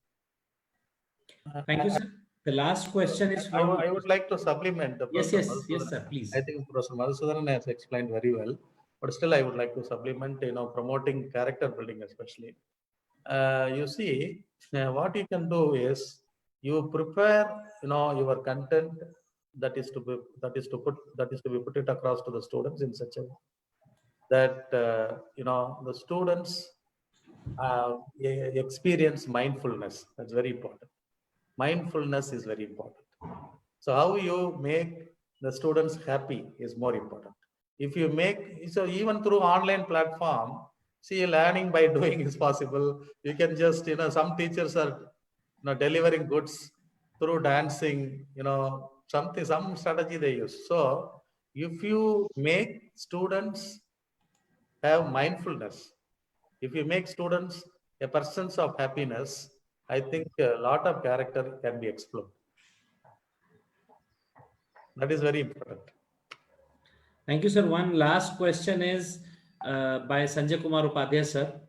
Thank you, sir. The last question is from... I would like to supplement. Yes, sir, please. I think Professor Madhusudan has explained very well, but still I would like to supplement, promoting character building especially. You see, what you can do is you prepare, your content that is to be put it across to the students in such a way that the students experience mindfulness. That's very important. Mindfulness is very important. So how you make the students happy is more important. If you so even through online platform, see, learning by doing is possible. You can just, some teachers are, delivering goods through dancing, some strategy they use. So if you make students have mindfulness, if you make students a persons of happiness, I think a lot of character can be explored. That is very important. Thank you, sir. One last question is by Sanjay Kumar Upadhyay, sir.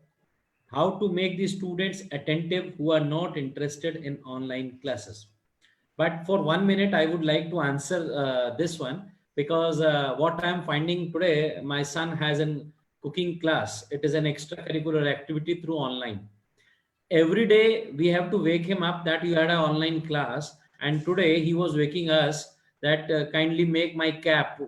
How to make the students attentive who are not interested in online classes? But for 1 minute, I would like to answer this one, because what I'm finding today, my son has an cooking class. It is an extracurricular activity through online. Every day we have to wake him up that you had an online class, and today he was waking us that kindly make my cap,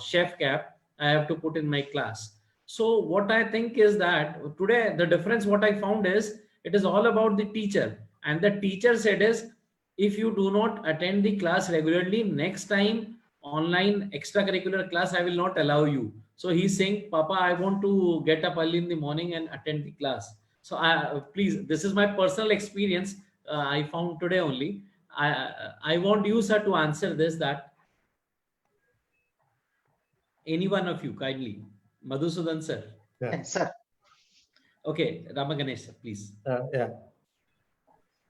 chef cap, I have to put in my class. So what I think is that today the difference what I found is it is all about the teacher, and the teacher said is, if you do not attend the class regularly, next time online extracurricular class I will not allow you. So he's saying, Papa, I want to get up early in the morning and attend the class. So please, this is my personal experience. I found today only. I want you, sir, to answer this. That any one of you, kindly, Madhusudan, sir. Yeah. Sir. Okay, Ramaganesh, sir, please. Yeah.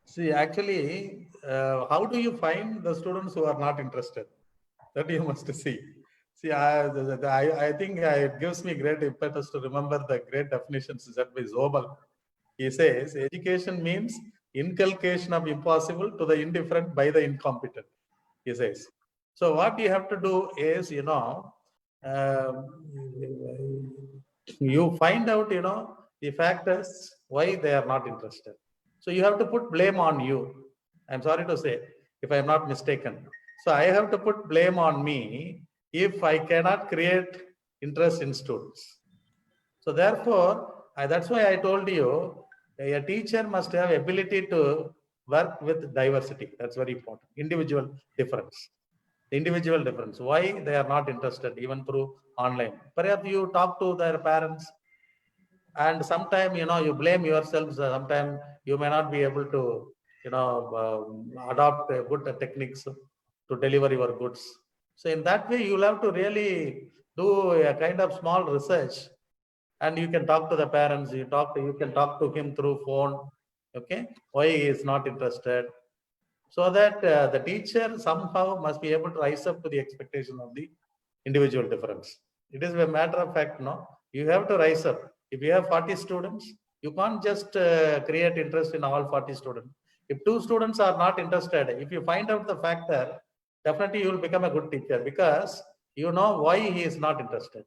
See, actually, how do you find the students who are not interested? That you must see. See, I think it gives me great impetus to remember the great definitions set by Zobel. He says, education means inculcation of impossible to the indifferent by the incompetent, he says. So what you have to do is, you find out, the factors why they are not interested. So you have to put blame on you. I'm sorry to say, if I'm not mistaken. So I have to put blame on me if I cannot create interest in students. So therefore, that's why I told you, a teacher must have ability to work with diversity. That's very important. Individual difference. Individual difference. Why they are not interested even through online. Perhaps you talk to their parents, and sometimes you blame yourself. Sometimes you may not be able to adopt good techniques to deliver your goods. So in that way, you'll have to really do a kind of small research, and you can talk to the parents. You can talk to him through phone. Okay, why he is not interested, so that the teacher somehow must be able to rise up to the expectation of the individual difference. It is a matter of fact, no, you have to rise up. If you have 40 students, you can't just create interest in all 40 students. If 2 students are not interested, if you find out the factor, definitely you will become a good teacher, because you know why he is not interested.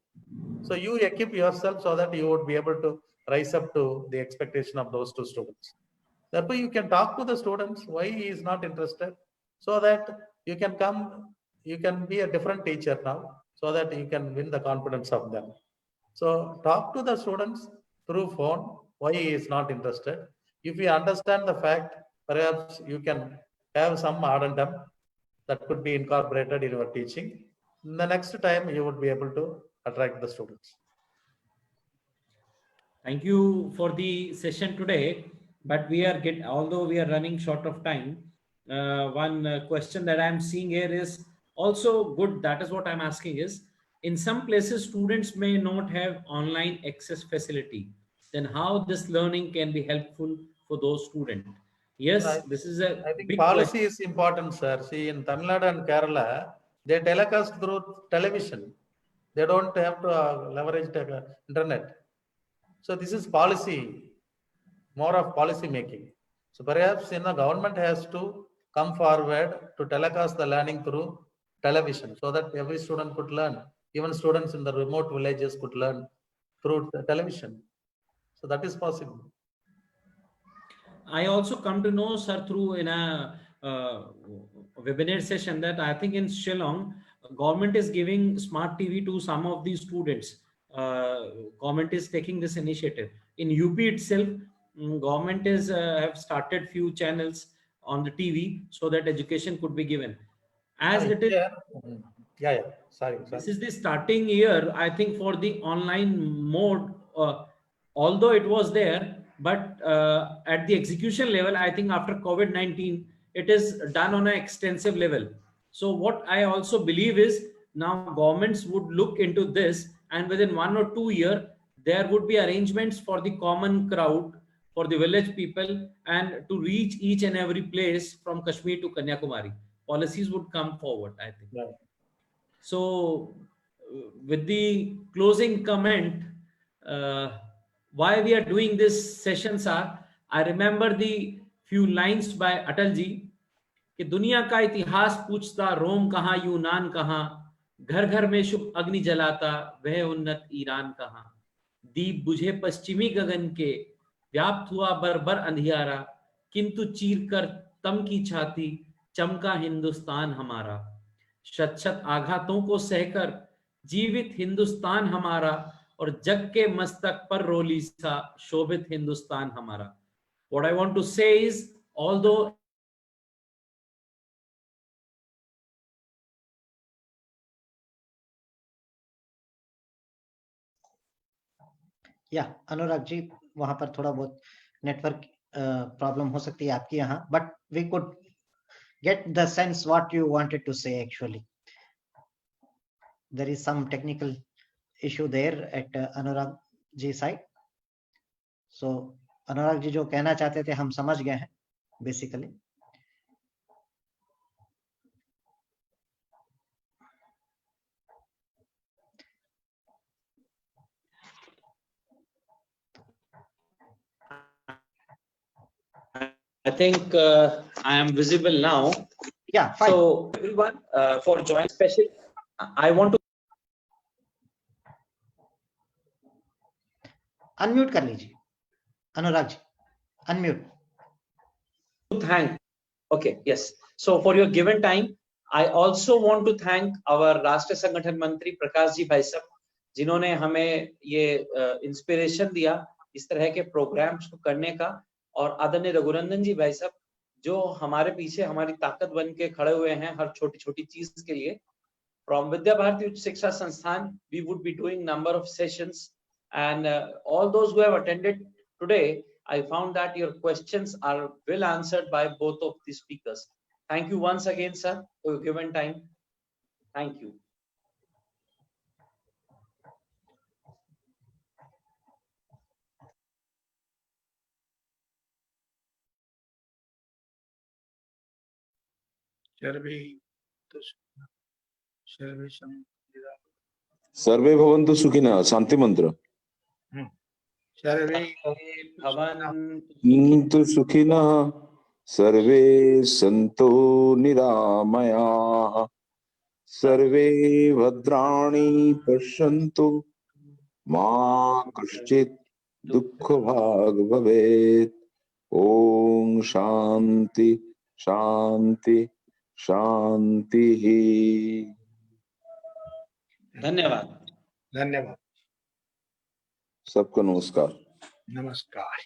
So you equip yourself so that you would be able to rise up to the expectation of those 2 students. Therefore, you can talk to the students why he is not interested, so that you can be a different teacher now, so that you can win the confidence of them. So talk to the students through phone why he is not interested. If you understand the fact, perhaps you can have some addendum that could be incorporated in your teaching. The next time you would be able to attract the students. Thank you for the session today, but although we are running short of time, one question that I'm seeing here is also good. That is what I'm asking is, in some places students may not have online access facility, then how this learning can be helpful for those students? Yes, this is a I think big policy question. is important, sir. See, in Tamil Nadu and Kerala, they telecast through television. They don't have to leverage the internet. So this is policy, more of policy making. So perhaps the government has to come forward to telecast the learning through television, so that every student could learn. Even students in the remote villages could learn through the television. So that is possible. I also come to know, sir, through in a webinar session, that I think in Shillong, government is giving smart TV to some of these students. Government is taking this initiative. In UP itself, government is have started few channels on the TV so that education could be given. As it is, yeah. Sorry. This is the starting year, I think, for the online mode. Although it was there, but at the execution level, I think after COVID-19, it is done on an extensive level. So what I also believe is, now governments would look into this, and within 1 or 2 years, there would be arrangements for the common crowd, for the village people, and to reach each and every place from Kashmir to Kanyakumari. Policies would come forward, I think. Yeah. So with the closing comment, why we are doing this sessions are, I remember the few lines by Atalji. कि दुनिया का इतिहास पूछता रोम कहाँ यूनान कहाँ, घर घर में शुभ अग्नि जलाता वह उन्नत ईरान कहाँ। दीप बुझे पश्चिमी गगन के, व्याप्त हुआ बरबर अंधियारा, किंतु चीर कर तम की छाती चमका हिंदुस्तान हमारा। शत शत आघातों को सहकर जीवित हिंदुस्तान हमारा, और जग के मस्तक पर रोली सा शोभित हिंदुस्तान हमारा। What I want to say is, although या अनुराग जी, वहां पर थोड़ा बहुत नेटवर्क प्रॉब्लम हो सकती है आपके यहाँ, but we could get the sense what you wanted to say. Actually, there is some technical issue there at Anurag ji side. So Anurag ji जो कहना चाहते थे हम समझ गए हैं basically. I think I am visible now. Yeah, fine. So everyone for joining, especially I want to unmute कर लीजिए Anurag ji, unmute. thank. Okay, yes. So for your given time, I also want to thank our राष्ट्रीय संगठन मंत्री प्रकाश जी भाई साहब, जिन्होंने हमें ये इंस्पिरेशन दिया इस तरह के प्रोग्राम्स को करने का, और आदरणीय रघुनंदन जी भाई साहब जो हमारे पीछे हमारी ताकत बन के खड़े हुए हैं हर छोटी छोटी चीज के लिए। From Vidya Bharati Uच्च Shiksha Sansthan, we would be doing number of sessions, and all those who have attended today, I found that your questions are well answered by both of the speakers. Thank you once again, sir, for your given time. Thank you. सर्वे भवन्तु सुखिनः, शांति मंत्र। सर्वे भवन्तु सुखिनः, सर्वे सन्तु निरामयाः, सर्वे भद्राणि पश्यन्तु, मा कश्चित् दुःखभाग् भवेत्। ओम शांति शांति शांतिः। धन्यवाद। धन्यवाद। सबको नमस्कार। नमस्कार।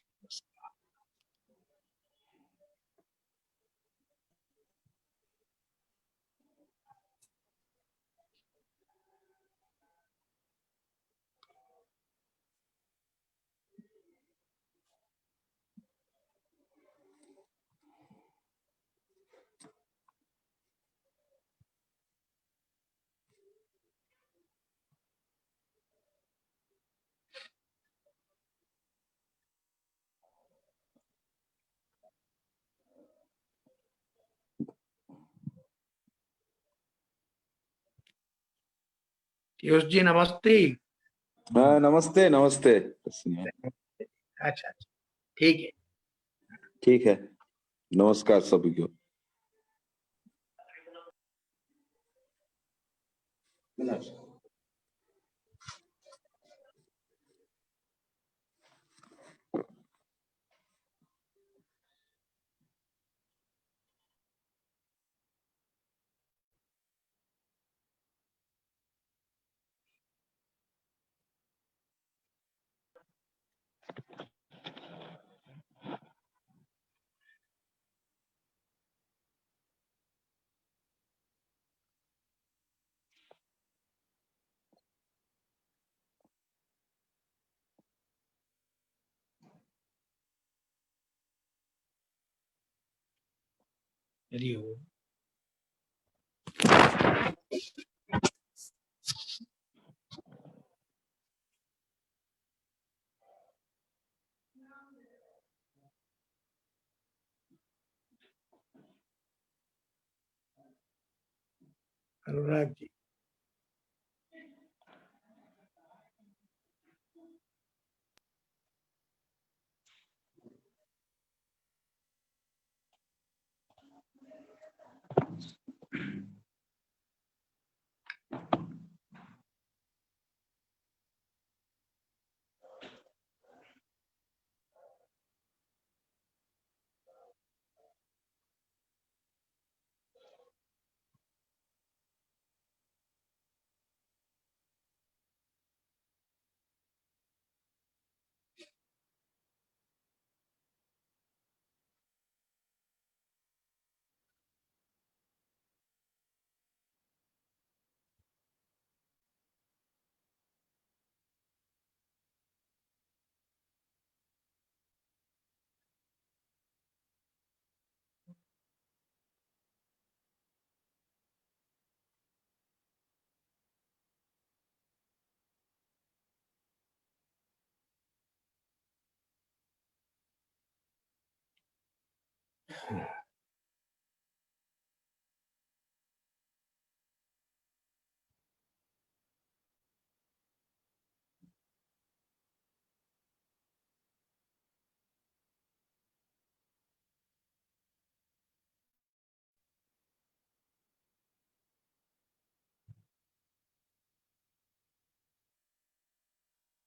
पीयूष जी नमस्ते। नमस्ते नमस्ते। अच्छा ठीक है। ठीक है, नमस्कार सभी को। अनुराग जी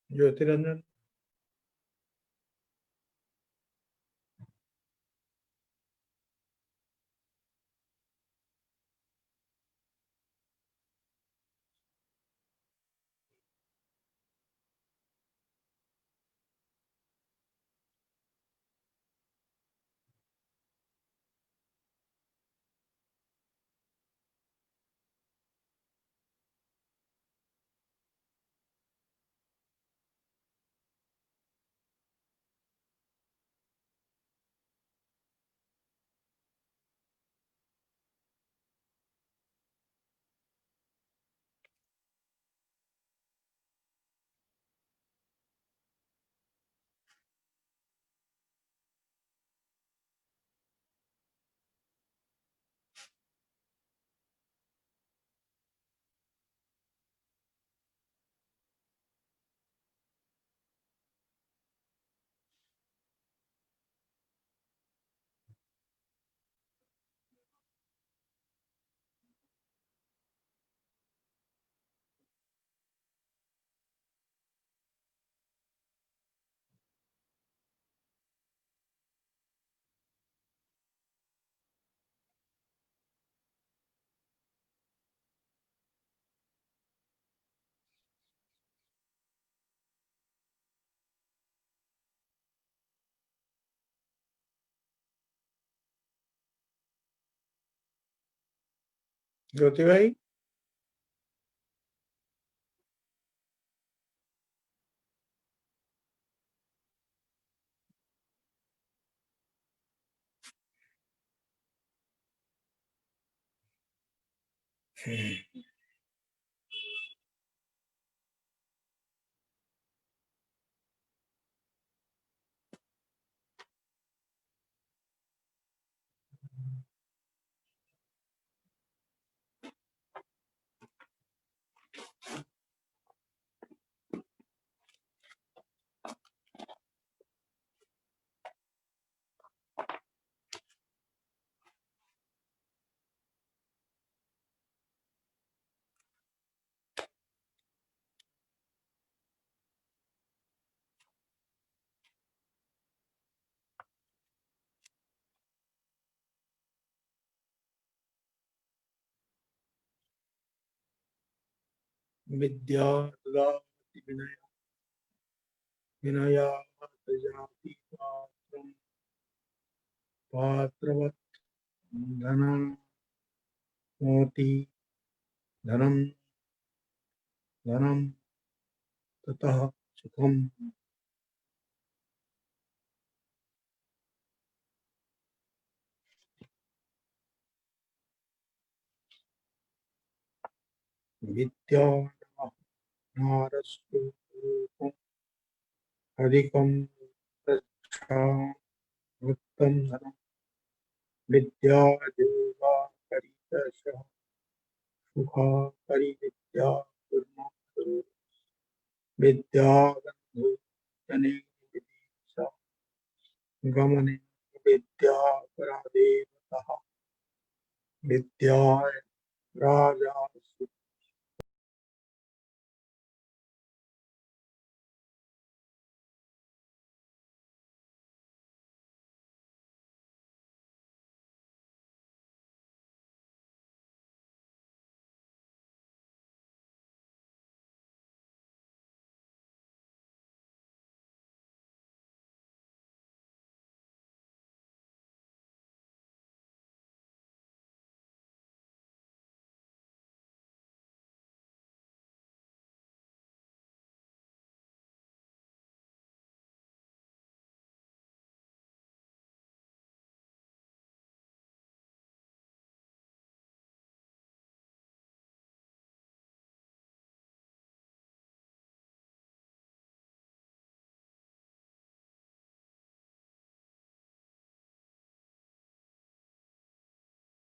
ज्योतिरंजन, ज्योति भाई, विद्या ददाति विनयाति पात्रं पात्रवत् धनं मोति धनं धनं ततः सुखम। विद्या नारस्तु रूपम् अधिकं प्रच्छा वृत्तं धनं विद्या देवा परिदर्शः सुखा परिविद्या कुर्मः विद्या बन्धु जने विदिशा गमने विद्या परादेवतः विद्या राजा